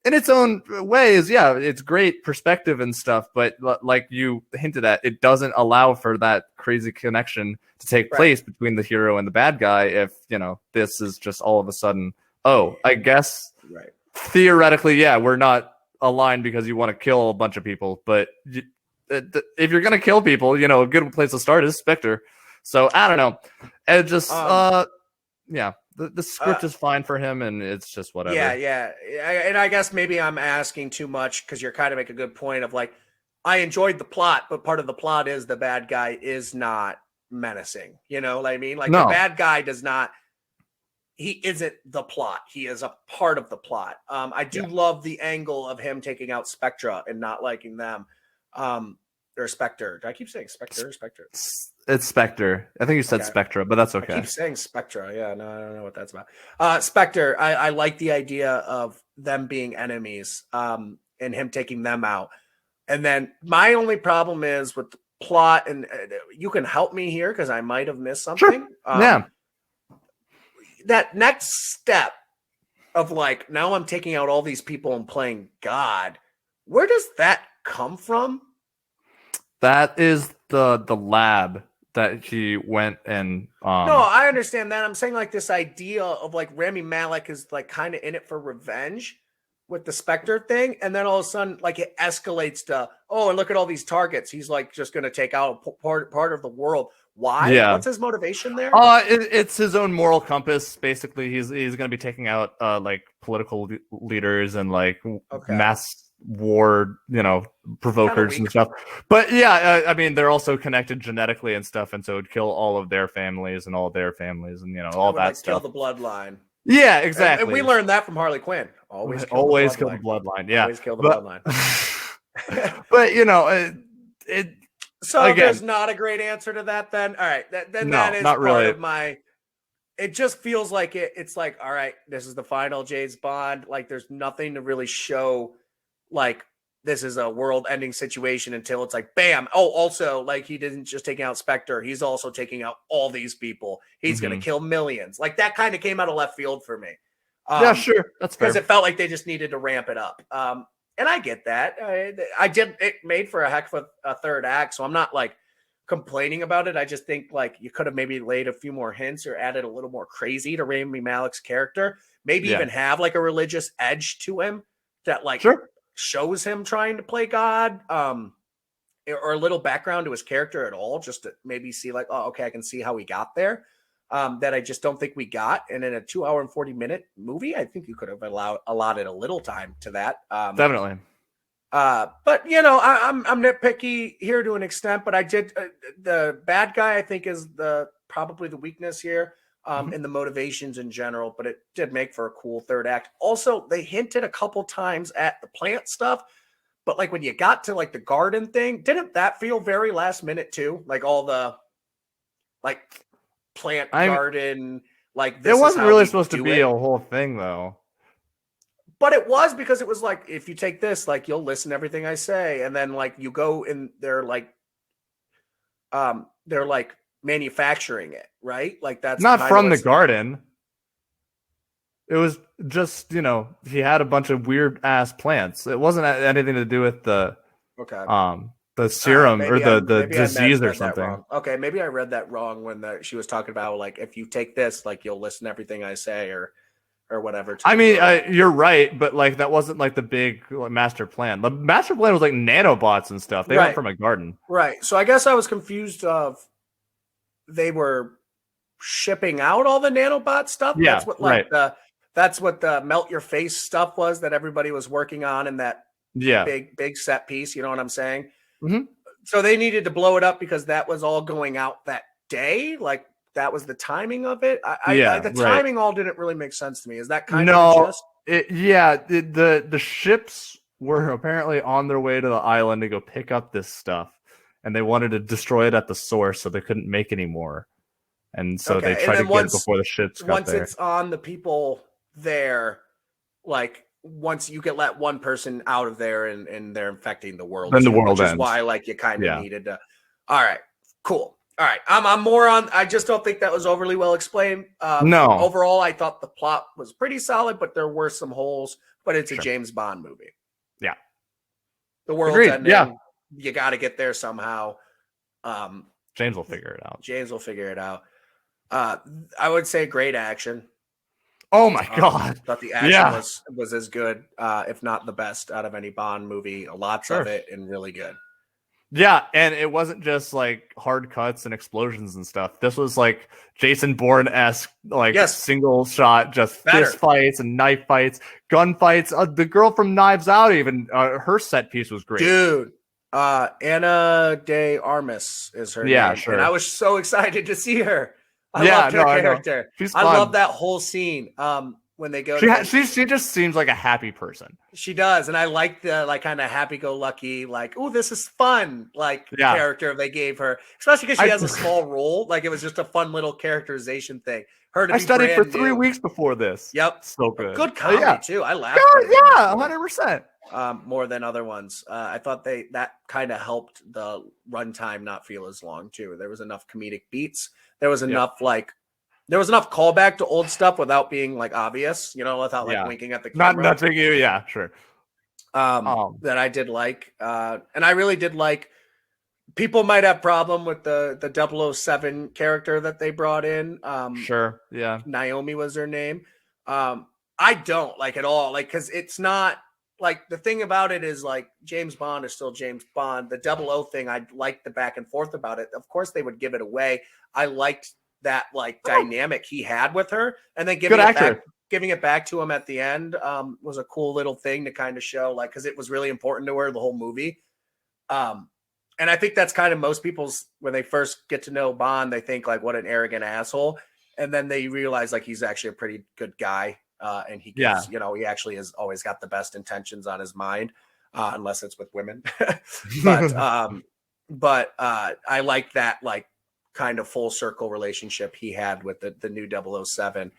[SPEAKER 2] in its own ways, it's great perspective and stuff. But like you hinted at, it doesn't allow for that crazy connection to take place between the hero and the bad guy if, this is just all of a sudden, I guess theoretically, we're not aligned because you want to kill a bunch of people. But if you're going to kill people, a good place to start is Spectre. So I don't know. It just, the script is fine for him, and it's just whatever.
[SPEAKER 1] Yeah. And I guess maybe I'm asking too much because you're kind of making a good point of like, I enjoyed the plot, but part of the plot is the bad guy is not menacing. You know what I mean? Like the bad guy he isn't the plot. He is a part of the plot. I do love the angle of him taking out Spectra and not liking them. Or Spectre. Do I keep saying Spectre or Spectre?
[SPEAKER 2] It's Spectre. I think you said Spectra, but that's okay.
[SPEAKER 1] I keep saying Spectra. Yeah, no, I don't know what that's about. Spectre, I like the idea of them being enemies, and him taking them out. And then my only problem is with the plot, and you can help me here because I might have missed something.
[SPEAKER 2] Sure.
[SPEAKER 1] That next step of like, now I'm taking out all these people and playing God. Where does that come from?
[SPEAKER 2] That is the lab that he went and
[SPEAKER 1] No, I understand that. I'm saying like this idea of like Rami Malek is like kind of in it for revenge with the Spectre thing, and then all of a sudden like it escalates to, and look at all these targets. He's like just going to take out a part of the world. Why?
[SPEAKER 2] Yeah.
[SPEAKER 1] What's his motivation there?
[SPEAKER 2] It's his own moral compass. Basically, he's going to be taking out like political leaders and like mass war, provokers and stuff. But I mean, they're also connected genetically and stuff, and so it'd kill all of their families and all their families and all that stuff.
[SPEAKER 1] Kill the bloodline.
[SPEAKER 2] Yeah, exactly.
[SPEAKER 1] And we learned that from Harley Quinn. Always kill the bloodline. Yeah,
[SPEAKER 2] always
[SPEAKER 1] kill the bloodline.
[SPEAKER 2] But
[SPEAKER 1] so again, there's not a great answer to that. Then all right, that is part really. Of my. It just feels like it's like, all right, this is the final James Bond. Like, there's nothing to really show. Like, this is a world-ending situation until it's like, bam. Oh, also, like, he didn't just take out Spectre. He's also taking out all these people. He's going to kill millions. Like, that kind of came out of left field for me.
[SPEAKER 2] Yeah, sure. That's fair.
[SPEAKER 1] Because it felt like they just needed to ramp it up. And I get that. I did. It made for a heck of a third act, so I'm not, like, complaining about it. I just think like you could have maybe laid a few more hints or added a little more crazy to Rami Malek's character. Maybe even have like a religious edge to him that like shows him trying to play God. Or a little background to his character at all, just to maybe see like, oh, okay, I can see how he got there. That I just don't think we got. And in a 2 hour and 40-minute movie, I think you could have allotted a little time to that.
[SPEAKER 2] Definitely.
[SPEAKER 1] But you know, I'm nitpicky here to an extent, but I did the bad guy, I think, is probably the weakness here. In the motivations in general, but it did make for a cool third act. Also, they hinted a couple times at the plant stuff, but like when you got to like the garden thing, didn't that feel very last minute too? Like all the like plant garden, like
[SPEAKER 2] this it wasn't really supposed to be a whole thing though.
[SPEAKER 1] But it was, because it was like, if you take this, like you'll listen to everything I say, and then like you go and they're like manufacturing it, right? Like that's
[SPEAKER 2] not from the garden. It was just, you know, he had a bunch of weird ass plants. It wasn't anything to do with the serum or the disease or something.
[SPEAKER 1] Okay, maybe I read that wrong when she was talking about like, if you take this, like you'll listen to everything I say or whatever.
[SPEAKER 2] I mean, you're right, but like that wasn't like the big master plan. The master plan was like nanobots and stuff. They went from a garden,
[SPEAKER 1] right? So I guess I was confused of they were shipping out all the nanobot stuff.
[SPEAKER 2] Yeah,
[SPEAKER 1] that's what that's what the melt your face stuff was that everybody was working on in that big set piece. You know what I'm saying?
[SPEAKER 2] Mm-hmm.
[SPEAKER 1] So they needed to blow it up because that was all going out that day. Like that was the timing of it. The timing all didn't really make sense to me. Is that kind of just?
[SPEAKER 2] The ships were apparently on their way to the island to go pick up this stuff, and they wanted to destroy it at the source so they couldn't make any more. And so they tried to get it before the ships got there.
[SPEAKER 1] Once it's on the people there, like once you get let one person out of there and they're infecting the world,
[SPEAKER 2] then the world ends.
[SPEAKER 1] Is why like you kind of needed to. All right, cool. All right, I'm more on. I just don't think that was overly well explained.
[SPEAKER 2] No,
[SPEAKER 1] overall, I thought the plot was pretty solid, but there were some holes. But it's a James Bond movie.
[SPEAKER 2] Yeah,
[SPEAKER 1] the world's ending. Yeah, you got to get there somehow.
[SPEAKER 2] James will figure it out.
[SPEAKER 1] I would say great action.
[SPEAKER 2] Oh my god!
[SPEAKER 1] Thought the action was as good, if not the best, out of any Bond movie. Lots of it and really good.
[SPEAKER 2] Yeah, and it wasn't just like hard cuts and explosions and stuff. This was like Jason Bourne-esque, like single shot, just fist fights and knife fights, gun fights. The girl from Knives Out, even her set piece was great,
[SPEAKER 1] dude. Ana de Armas is her name, and I was so excited to see her. I loved her character. I love that whole scene. When they go,
[SPEAKER 2] she just seems like a happy person.
[SPEAKER 1] She does, and I like the like kind of happy-go-lucky, like, oh, this is fun, like character they gave her, especially because she has a small role. Like it was just a fun little characterization thing.
[SPEAKER 2] I studied for 3 weeks before this.
[SPEAKER 1] Yep,
[SPEAKER 2] so good,
[SPEAKER 1] good comedy too. I laughed.
[SPEAKER 2] 100%.
[SPEAKER 1] More than other ones. I thought that kind of helped the runtime not feel as long too. There was enough comedic beats. There was enough there was enough callback to old stuff without being like obvious, you know, without like winking at the camera.
[SPEAKER 2] Not nudging you, sure.
[SPEAKER 1] That I did like, and I really did like. People might have problem with the 007 character that they brought in.
[SPEAKER 2] Sure, yeah.
[SPEAKER 1] Naomi was her name. I don't like at all, like because it's not like the thing about it is like James Bond is still James Bond. The 00 thing, I liked the back and forth about it. Of course, they would give it away. I liked that like dynamic he had with her, and then giving it back to him at the end was a cool little thing to kind of show, like, because it was really important to her the whole movie. And I think that's kind of most people's, when they first get to know Bond, they think like what an arrogant asshole, and then they realize like he's actually a pretty good guy, and he gets, you know, he actually has always got the best intentions on his mind, unless it's with women. but I like that like kind of full circle relationship he had with the new 007,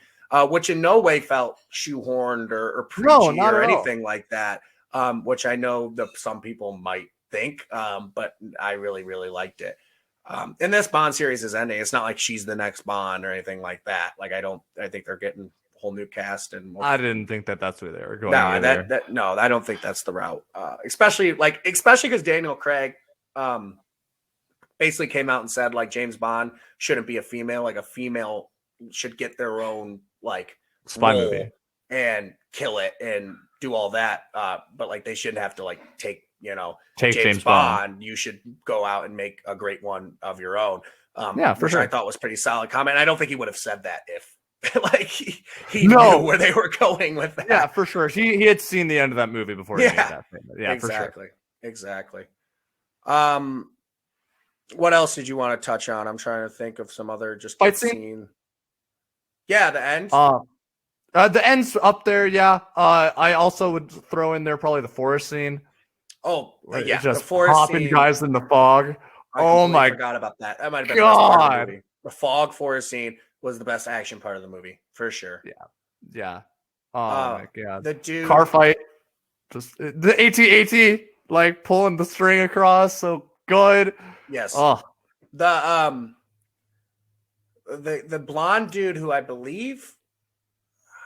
[SPEAKER 1] which in no way felt shoehorned or preachy or anything like that, which I know that some people might think, but I really, really liked it. And this Bond series is ending. It's not like she's the next Bond or anything like that. Like, I think they're getting a whole new cast. And
[SPEAKER 2] I didn't think that's where they were going.
[SPEAKER 1] No, I don't think that's the route. Especially because Daniel Craig, basically came out and said like James Bond shouldn't be a female, like a female should get their own like
[SPEAKER 2] Spy
[SPEAKER 1] role
[SPEAKER 2] movie.
[SPEAKER 1] and kill it and do all that. But like they shouldn't have to like take
[SPEAKER 2] James
[SPEAKER 1] Bond. You should go out and make a great one of your own.
[SPEAKER 2] Yeah, for
[SPEAKER 1] which
[SPEAKER 2] sure.
[SPEAKER 1] I thought was pretty solid comment. I don't think he would have said that if like he
[SPEAKER 2] No.
[SPEAKER 1] knew where they were going with that.
[SPEAKER 2] Yeah, for sure. He had seen the end of that movie before he made that statement. Yeah,
[SPEAKER 1] exactly.
[SPEAKER 2] For sure.
[SPEAKER 1] Exactly. What else did you want to touch on? I'm trying to think of some other just
[SPEAKER 2] Fight
[SPEAKER 1] scene. Yeah, the end.
[SPEAKER 2] The end's up there. Yeah. I also would throw in there probably the forest scene.
[SPEAKER 1] Oh, yeah,
[SPEAKER 2] just
[SPEAKER 1] the forest
[SPEAKER 2] popping
[SPEAKER 1] scene.
[SPEAKER 2] Guys in the fog.
[SPEAKER 1] Oh my! Forgot about that. That might have been the best part of the movie. The fog forest scene was the best action part of the movie for sure.
[SPEAKER 2] Yeah. Oh my god.
[SPEAKER 1] The dude
[SPEAKER 2] car fight. Just the AT like pulling the string across. So good.
[SPEAKER 1] Yes.
[SPEAKER 2] Oh.
[SPEAKER 1] The blonde dude who I believe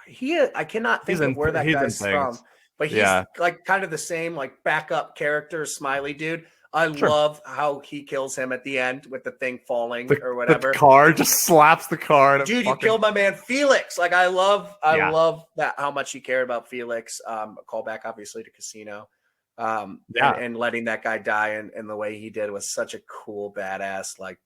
[SPEAKER 1] I cannot think of where that guy's from, but he's like kind of the same like backup character, smiley dude. I love how he kills him at the end with the thing falling or whatever.
[SPEAKER 2] The car just slaps the car. And
[SPEAKER 1] dude, you killed my man Felix. Like I love that how much he cared about Felix. Call back obviously to Casino. And letting that guy die and the way he did was such a cool badass like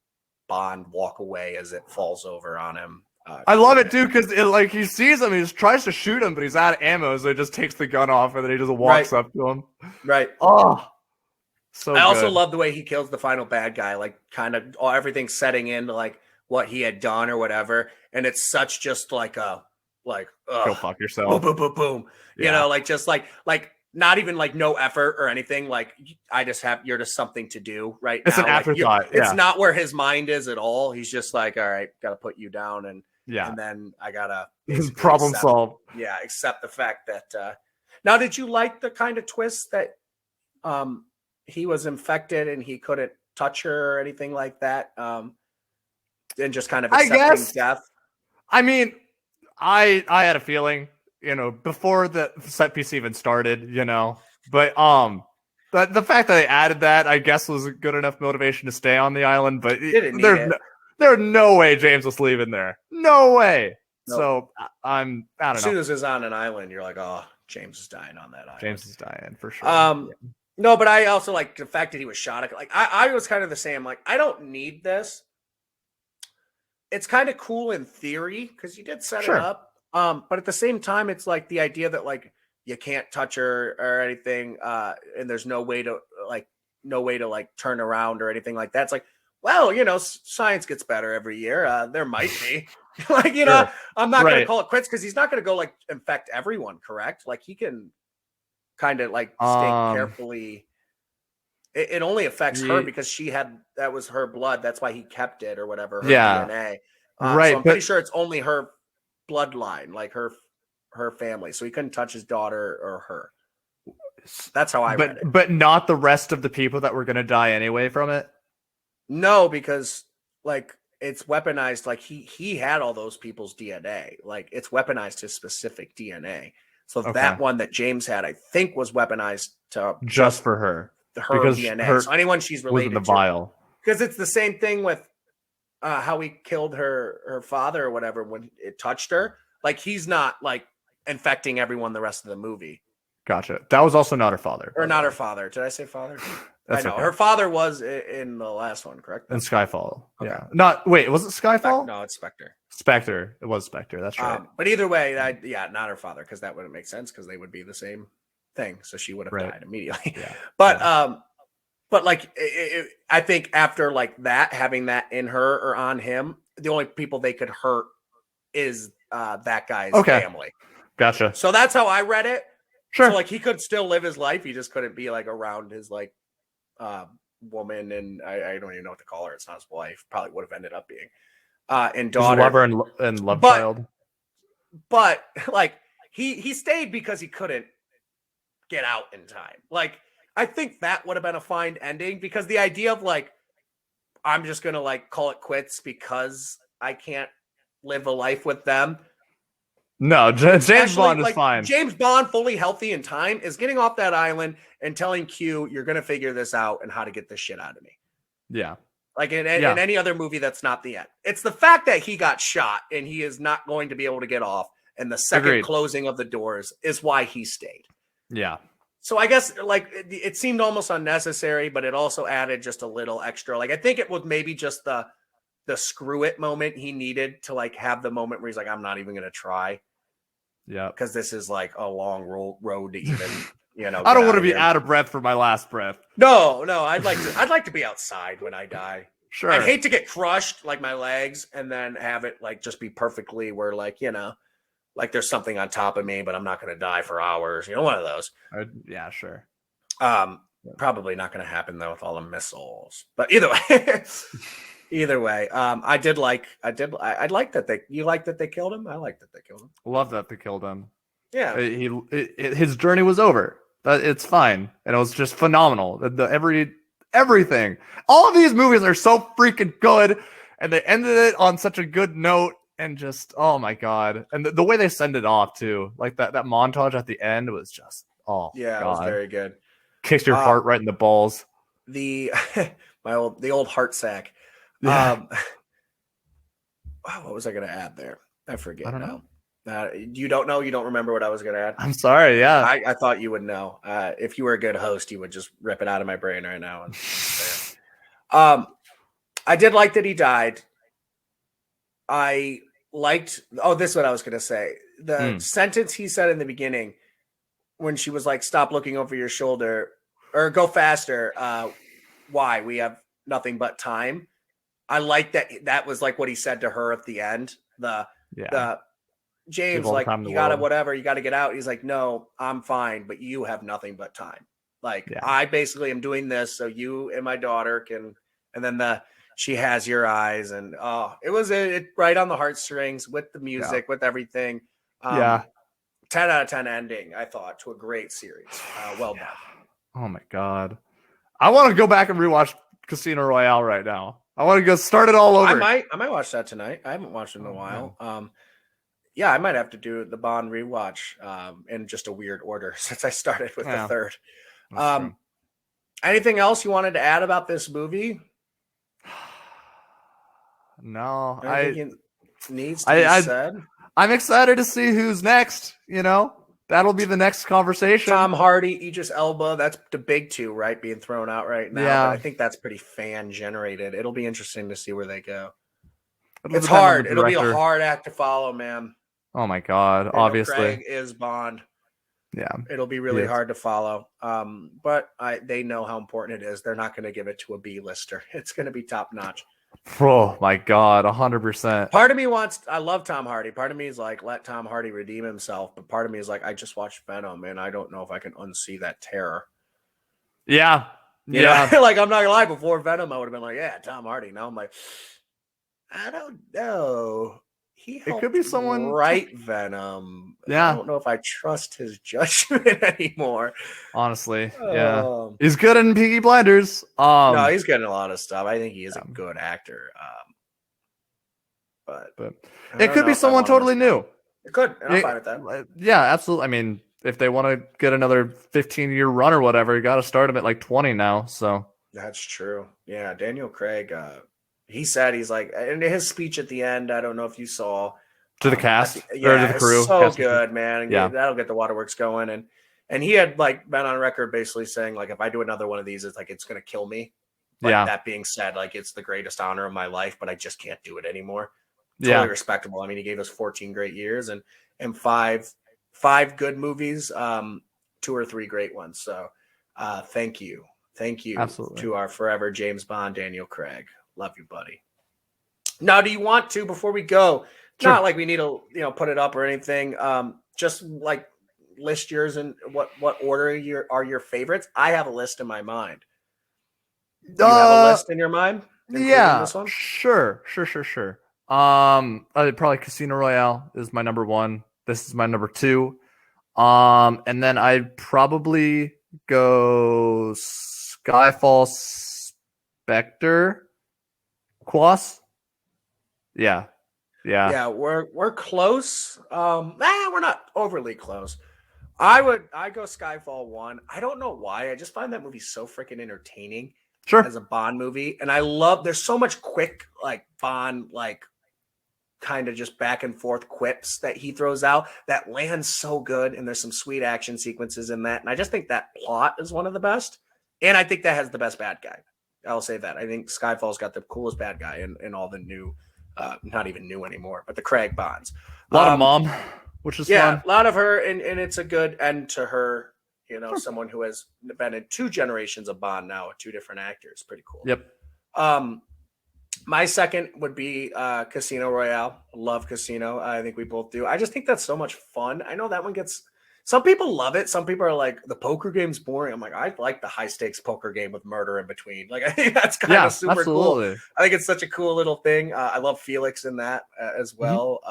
[SPEAKER 1] Bond walk away as it falls over on him.
[SPEAKER 2] I love it too because like he sees him, he just tries to shoot him, but he's out of ammo, so he just takes the gun off and then he just walks up to him.
[SPEAKER 1] Right.
[SPEAKER 2] Oh, so
[SPEAKER 1] I also love the way he kills the final bad guy, like kind of everything setting into like what he had done or whatever, and it's such just like a
[SPEAKER 2] go fuck yourself,
[SPEAKER 1] boom, boom, boom, boom. You know, like just like not even like no effort or anything. Like you're just something to do right now.
[SPEAKER 2] It's an afterthought.
[SPEAKER 1] It's not where his mind is at all. He's just like, all right, got to put you down and then I gotta
[SPEAKER 2] problem solved.
[SPEAKER 1] Yeah, accept the fact that. Now, did you like the kind of twist that he was infected and he couldn't touch her or anything like that? And just kind of accepting death.
[SPEAKER 2] I mean, I had a feeling. Before the set piece even started, but the fact that they added that, I guess, was a good enough motivation to stay on the island. But there's no way James was leaving there. No way. Nope. So I don't know.
[SPEAKER 1] As soon as he's on an island, you're like, oh, James is dying on that island.
[SPEAKER 2] James is dying for sure.
[SPEAKER 1] No, but I also like the fact that he was shot. Like I was kind of the same. Like I don't need this. It's kind of cool in theory because you did set it up. But at the same time, it's like the idea that like you can't touch her or anything, and there's no way to turn around or anything like that. It's like, well, science gets better every year. There might be, like, I'm not going to call it quits because he's not going to go like infect everyone. Correct? Like he can kind of like stay carefully. It only affects her because that was her blood. That's why he kept it or whatever. Her DNA. So I'm pretty sure it's only her bloodline, like her family, so he couldn't touch his daughter or her. That's how I read it.
[SPEAKER 2] But not the rest of the people that were going to die anyway from it.
[SPEAKER 1] No, because like it's weaponized. Like he had all those people's DNA. Like it's weaponized to specific DNA. So that one that James had, I think, was weaponized to
[SPEAKER 2] just for her because
[SPEAKER 1] DNA. So anyone she's related
[SPEAKER 2] to, the vial.
[SPEAKER 1] Because it's the same thing with how he killed her father or whatever when it touched her. Like he's not like infecting everyone the rest of the movie.
[SPEAKER 2] Gotcha. That was also not her father.
[SPEAKER 1] Or not her father. Did I say father?
[SPEAKER 2] That's
[SPEAKER 1] I know.
[SPEAKER 2] Okay.
[SPEAKER 1] Her father was in the last one, correct?
[SPEAKER 2] In Skyfall. Okay. Yeah. Was it Skyfall?
[SPEAKER 1] No, it's Spectre.
[SPEAKER 2] Spectre. It was Spectre. That's right.
[SPEAKER 1] But either way, not her father, because that wouldn't make sense because they would be the same thing. So she would have died immediately. Yeah. But like, I think after like that, having that in her or on him, the only people they could hurt is that guy's family.
[SPEAKER 2] Gotcha.
[SPEAKER 1] So that's how I read it.
[SPEAKER 2] Sure.
[SPEAKER 1] So like he could still live his life. He just couldn't be like around his like woman, and I don't even know what to call her. It's not his wife. Probably would have ended up being and daughter,
[SPEAKER 2] his lover and love child.
[SPEAKER 1] But like he stayed because he couldn't get out in time. Like I think that would have been a fine ending, because the idea of like, I'm just going to like call it quits because I can't live a life with them.
[SPEAKER 2] No, James Bond is fine.
[SPEAKER 1] James Bond, fully healthy in time, is getting off that island and telling Q, you're going to figure this out and how to get this shit out of me.
[SPEAKER 2] Yeah.
[SPEAKER 1] Like in
[SPEAKER 2] Yeah.
[SPEAKER 1] any other movie, that's not the end. It's the fact that he got shot and he is not going to be able to get off. And the second
[SPEAKER 2] Agreed.
[SPEAKER 1] closing of the doors is why he stayed.
[SPEAKER 2] Yeah.
[SPEAKER 1] So I guess like it seemed almost unnecessary, but it also added just a little extra. Like I think it was maybe just the screw it moment he needed to like have the moment where he's like, I'm not even going to try.
[SPEAKER 2] Yeah.
[SPEAKER 1] Because this is like a long road to even,
[SPEAKER 2] I don't want to be out of breath for my last breath.
[SPEAKER 1] No, I'd like to be outside when I die.
[SPEAKER 2] Sure.
[SPEAKER 1] I'd hate to get crushed like my legs and then have it like just be perfectly where like, like there's something on top of me, but I'm not going to die for hours. One of those.
[SPEAKER 2] Yeah, sure.
[SPEAKER 1] Probably not going to happen though with all the missiles. But either way, I like that you like that they killed him. I like that they killed him.
[SPEAKER 2] Love that they killed him.
[SPEAKER 1] Yeah,
[SPEAKER 2] his journey was over. It's fine, and it was just phenomenal. Everything. All of these movies are so freaking good, and they ended it on such a good note. And just, oh my god, and the way they send it off too, like that montage at the end was just, oh
[SPEAKER 1] yeah,
[SPEAKER 2] god.
[SPEAKER 1] It was very good.
[SPEAKER 2] Kicks your heart right in the balls.
[SPEAKER 1] The old heart sack.
[SPEAKER 2] Yeah.
[SPEAKER 1] What was I going to add there? I forget.
[SPEAKER 2] I don't know.
[SPEAKER 1] You don't know? You don't remember what I was going to add?
[SPEAKER 2] I'm sorry. Yeah.
[SPEAKER 1] I thought you would know. If you were a good host, you would just rip it out of my brain right now. I did like that he died. I liked. Oh, this is what I was going to say. The sentence he said in the beginning when she was like, "Stop looking over your shoulder," or "Go faster." Why? We have nothing but time. I like that. That was like what he said to her at the end. The James, like, you gotta whatever, you gotta get out. He's like, no, I'm fine, but you have nothing but time. Like, I basically am doing this so you and my daughter can. And then she has your eyes, and it was right on the heartstrings with the music, with everything. 10 out of 10 ending, I thought, to a great series. Well done.
[SPEAKER 2] Oh my god, I want to go back and rewatch Casino Royale right now. I want to go start it all over.
[SPEAKER 1] I might watch that tonight. I haven't watched it in a while. Man. Yeah, I might have to do the Bond rewatch in just a weird order since I started with the third. Anything else you wanted to add about this movie?
[SPEAKER 2] No,
[SPEAKER 1] needs to be said.
[SPEAKER 2] I'm excited to see who's next. That'll be the next conversation.
[SPEAKER 1] Tom Hardy, Idris Elba. That's the big two, right? Being thrown out right now. Yeah. But I think that's pretty fan generated. It'll be interesting to see where they go. It's hard. It'll be a hard act to follow, man.
[SPEAKER 2] Oh my god! Obviously,
[SPEAKER 1] Craig is Bond.
[SPEAKER 2] Yeah,
[SPEAKER 1] it'll be really hard to follow. But they know how important it is. They're not going to give it to a B-lister. It's going to be top notch.
[SPEAKER 2] Oh my god, 100%.
[SPEAKER 1] Part of me I love Tom Hardy. Part of me is like, let Tom Hardy redeem himself. But part of me is like, I just watched Venom, and I don't know if I can unsee that terror.
[SPEAKER 2] Yeah.
[SPEAKER 1] You know? Like, I'm not gonna lie. Before Venom, I would have been like, yeah, Tom Hardy. Now I'm like, I don't know.
[SPEAKER 2] It could be someone
[SPEAKER 1] write Venom.
[SPEAKER 2] Yeah.
[SPEAKER 1] I don't know if I trust his judgment anymore.
[SPEAKER 2] Honestly, yeah. He's good in Peaky Blinders.
[SPEAKER 1] No, he's getting a lot of stuff. I think he is a good actor. But
[SPEAKER 2] it could be someone totally new.
[SPEAKER 1] It could. And I'm fine with that.
[SPEAKER 2] Yeah, absolutely. I mean, if they want to get another 15-year run or whatever, you got to start him at like 20 now. So
[SPEAKER 1] that's true. Yeah, Daniel Craig. He said he's like, in his speech at the end, I don't know if you saw.
[SPEAKER 2] To the cast or to the crew.
[SPEAKER 1] So good, man. Yeah. That'll get the waterworks going. And he had like been on record basically saying, like, if I do another one of these, it's like, it's going to kill me. But that being said, like, it's the greatest honor of my life, but I just can't do it anymore. Totally respectable. I mean, he gave us 14 great years and five good movies, 2 or 3 great ones. So thank you. Thank you to our forever James Bond, Daniel Craig. Love you, buddy. Now, do you want to, before we go, not like we need to, put it up or anything, just like list yours and what order are your favorites? I have a list in my mind. Do you have a list in your mind?
[SPEAKER 2] Yeah, this one? Sure. Probably Casino Royale is my number 1. This is my number 2. And then I'd probably go Skyfall, Spectre, Quas. Yeah,
[SPEAKER 1] we're close. We're not overly close. I go Skyfall 1. I don't know why. I just find that movie so freaking entertaining.
[SPEAKER 2] Sure.
[SPEAKER 1] as a Bond movie. And I love, there's so much quick, like Bond, like kind of just back and forth quips that he throws out that lands so good. And there's some sweet action sequences in that. And I just think that plot is one of the best. And I think that has the best bad guy. I'll say that. I think Skyfall's got the coolest bad guy in all the new, not even new anymore, but the Craig Bonds.
[SPEAKER 2] A lot of mom, which is fun.
[SPEAKER 1] A lot of her, and it's a good end to her. You know, someone who has been in 2 generations of Bond now with 2 different actors. Pretty cool.
[SPEAKER 2] Yep.
[SPEAKER 1] My second would be Casino Royale. Love Casino. I think we both do. I just think that's so much fun. I know that one gets, some people love it. Some people are like, the poker game's boring. I'm like, I like the high stakes poker game with murder in between. Like, I think that's kind of super
[SPEAKER 2] absolutely.
[SPEAKER 1] cool. I think it's such a cool little thing. I love Felix in that as well.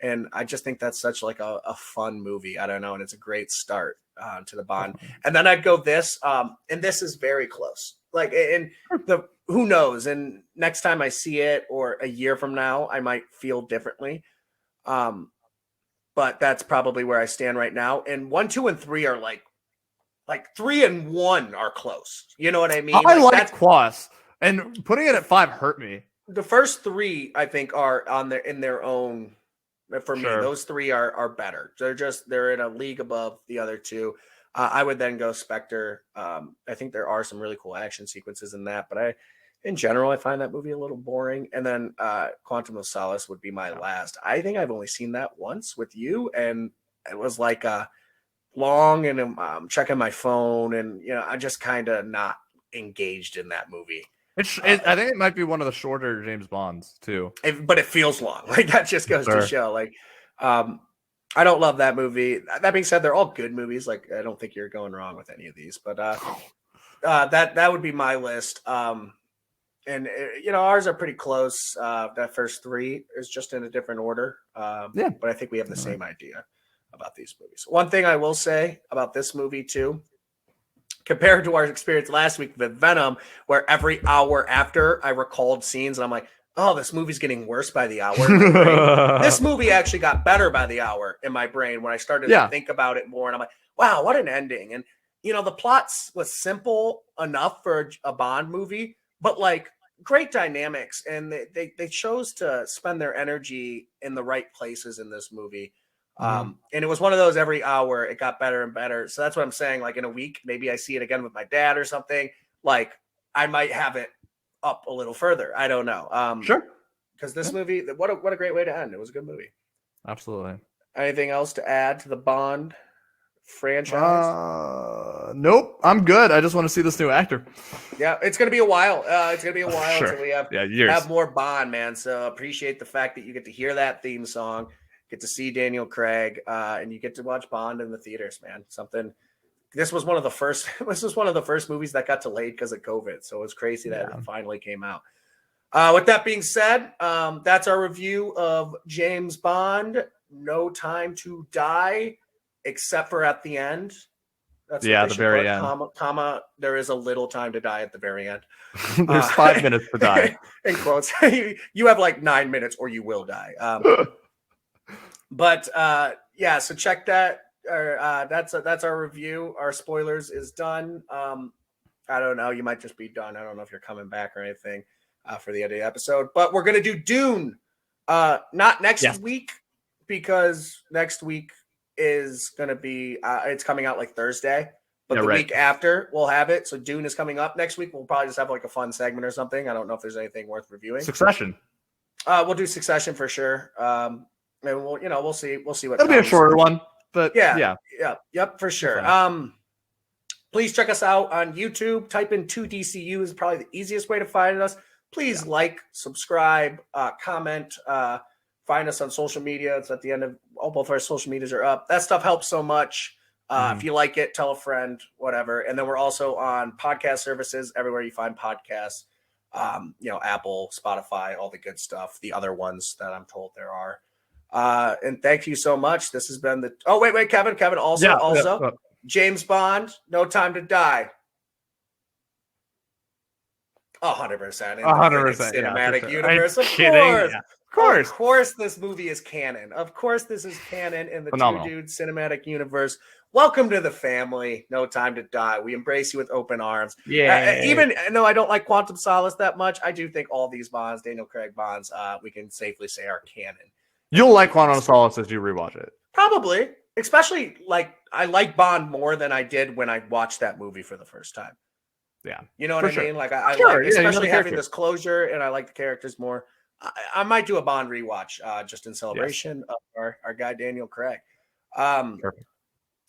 [SPEAKER 1] And I just think that's such like a fun movie. I don't know. And it's a great start to the Bond. And then I'd go this, and this is very close. Like, and who knows? And next time I see it or a year from now, I might feel differently. But that's probably where I stand right now. And 1, 2, and 3 are like 3 and 1 are close. You know what I mean?
[SPEAKER 2] I like Quas, and putting it at 5 hurt me.
[SPEAKER 1] The first 3, I think, are in their own. For me, those 3 are better. They're in a league above the other 2. I would then go Spectre. I think there are some really cool action sequences in that, but in general, I find that movie a little boring. And then Quantum of Solace would be my last. I think I've only seen that once with you, and it was like long, and I'm checking my phone, and I'm just kind of not engaged in that movie.
[SPEAKER 2] I think it might be one of the shorter James Bonds too.
[SPEAKER 1] But it feels long. Like, that just goes to show. Like, I don't love that movie. That being said, they're all good movies. Like, I don't think you're going wrong with any of these. But that would be my list. And ours are pretty close. That first 3 is just in a different order. But I think we have the same idea about these movies. One thing I will say about this movie too, compared to our experience last week with Venom, where every hour after I recalled scenes and I'm like, oh, this movie's getting worse by the hour. This movie actually got better by the hour in my brain when I started to think about it more. And I'm like, wow, what an ending. And, the plot was simple enough for a Bond movie, but like great dynamics. And they chose to spend their energy in the right places in this movie. And it was one of those every hour it got better and better. So that's what I'm saying. Like, in a week, maybe I see it again with my dad or something. Like, I might have it up a little further. I don't know.
[SPEAKER 2] Sure.
[SPEAKER 1] Because this movie, what a great way to end. It was a good movie.
[SPEAKER 2] Absolutely.
[SPEAKER 1] Anything else to add to the Bond franchise?
[SPEAKER 2] Nope. I'm good. I just want to see this new actor.
[SPEAKER 1] Yeah, it's gonna be a while. Until we
[SPEAKER 2] years.
[SPEAKER 1] have more Bond, man. So appreciate the fact that you get to hear that theme song. Get to see Daniel Craig, and you get to watch Bond in the theaters, man. This was one of the first. This was one of the first movies that got delayed because of COVID. So it was crazy that it finally came out. With that being said, that's our review of James Bond: No Time to Die, except for at the end. That's
[SPEAKER 2] the very end.
[SPEAKER 1] Comma. There is a little time to die at the very end.
[SPEAKER 2] There's 5 minutes to die.
[SPEAKER 1] In quotes, you have like 9 minutes, or you will die. But so check that. That's our review. Our spoilers is done. I don't know. You might just be done. I don't know if you're coming back or anything for the end of the episode. But we're gonna do Dune. Not next week, because next week is gonna be. It's coming out like Thursday. But the week after, we'll have it. So Dune is coming up next week. We'll probably just have like a fun segment or something. I don't know if there's anything worth reviewing.
[SPEAKER 2] Succession.
[SPEAKER 1] We'll do Succession for sure. And we'll see what.
[SPEAKER 2] It'll be a shorter one, but
[SPEAKER 1] yep, for sure. Please check us out on YouTube. Type in 2DCU is probably the easiest way to find us. Please like, subscribe, comment, find us on social media. It's at the end of both our social medias are up. That stuff helps so much. If you like it, tell a friend, whatever. And then we're also on podcast services everywhere you find podcasts. Apple, Spotify, all the good stuff. The other ones that I'm told there are. And thank you so much. This has been Kevin also James Bond, No Time to Die. 100% in the friggin'
[SPEAKER 2] 100%. Yeah, for
[SPEAKER 1] cinematic
[SPEAKER 2] sure.
[SPEAKER 1] universe.
[SPEAKER 2] Are
[SPEAKER 1] Of
[SPEAKER 2] you kidding?
[SPEAKER 1] course.
[SPEAKER 2] Yeah. Of course.
[SPEAKER 1] Of course, this movie is canon. Of course, this is canon in the
[SPEAKER 2] Phenomenal.
[SPEAKER 1] Two Dudes cinematic universe. Welcome to the family. No Time to Die. We embrace you with open arms.
[SPEAKER 2] Yeah.
[SPEAKER 1] Even though I don't like Quantum Solace that much, I do think all these Bonds, Daniel Craig Bonds, we can safely say are canon.
[SPEAKER 2] You'll like Quantum Solace as you rewatch it.
[SPEAKER 1] Probably. Especially, like, I like Bond more than I did when I watched that movie for the first time.
[SPEAKER 2] Yeah.
[SPEAKER 1] You know what I
[SPEAKER 2] sure.
[SPEAKER 1] mean? Like, I
[SPEAKER 2] Sure,
[SPEAKER 1] like,
[SPEAKER 2] yeah, you know
[SPEAKER 1] especially
[SPEAKER 2] the
[SPEAKER 1] having
[SPEAKER 2] character.
[SPEAKER 1] this closure, and I like the characters more. I might do a Bond rewatch just in celebration of our guy Daniel Craig.
[SPEAKER 2] Perfect.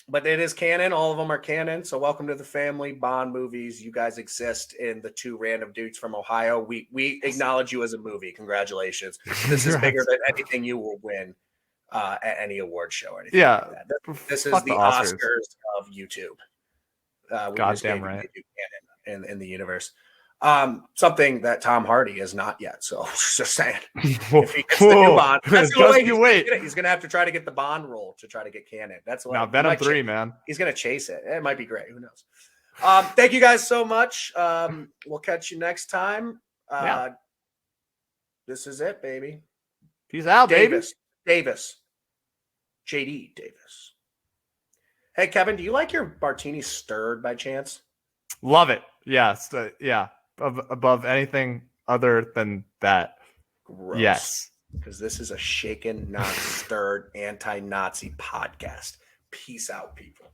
[SPEAKER 1] But it is canon. All of them are canon. So welcome to the family. Bond movies. You guys exist in the Two Random Dudes from Ohio. We acknowledge you as a movie. Congratulations. This is bigger than anything you will win at any award show or anything like that. This is
[SPEAKER 2] Fuck
[SPEAKER 1] the
[SPEAKER 2] the
[SPEAKER 1] Oscars of YouTube.
[SPEAKER 2] Goddamn right.
[SPEAKER 1] Canon in the universe. Something that Tom Hardy is not yet. So just saying, if he gets the new Bond, that's the way
[SPEAKER 2] you wait.
[SPEAKER 1] he's going to have to try to get the Bond role to try to get canon. That's what
[SPEAKER 2] Now Venom 3, man.
[SPEAKER 1] He's going to chase it. It might be great. Who knows? Thank you guys so much. We'll catch you next time. This is it, baby.
[SPEAKER 2] Peace out,
[SPEAKER 1] Davis. JD Davis. Hey, Kevin, do you like your martini stirred by chance?
[SPEAKER 2] Love it. Yes. Yeah. Above anything other than that.
[SPEAKER 1] Gross.
[SPEAKER 2] Yes.
[SPEAKER 1] Because this is a shaken, not stirred, anti-Nazi podcast. Peace out, people.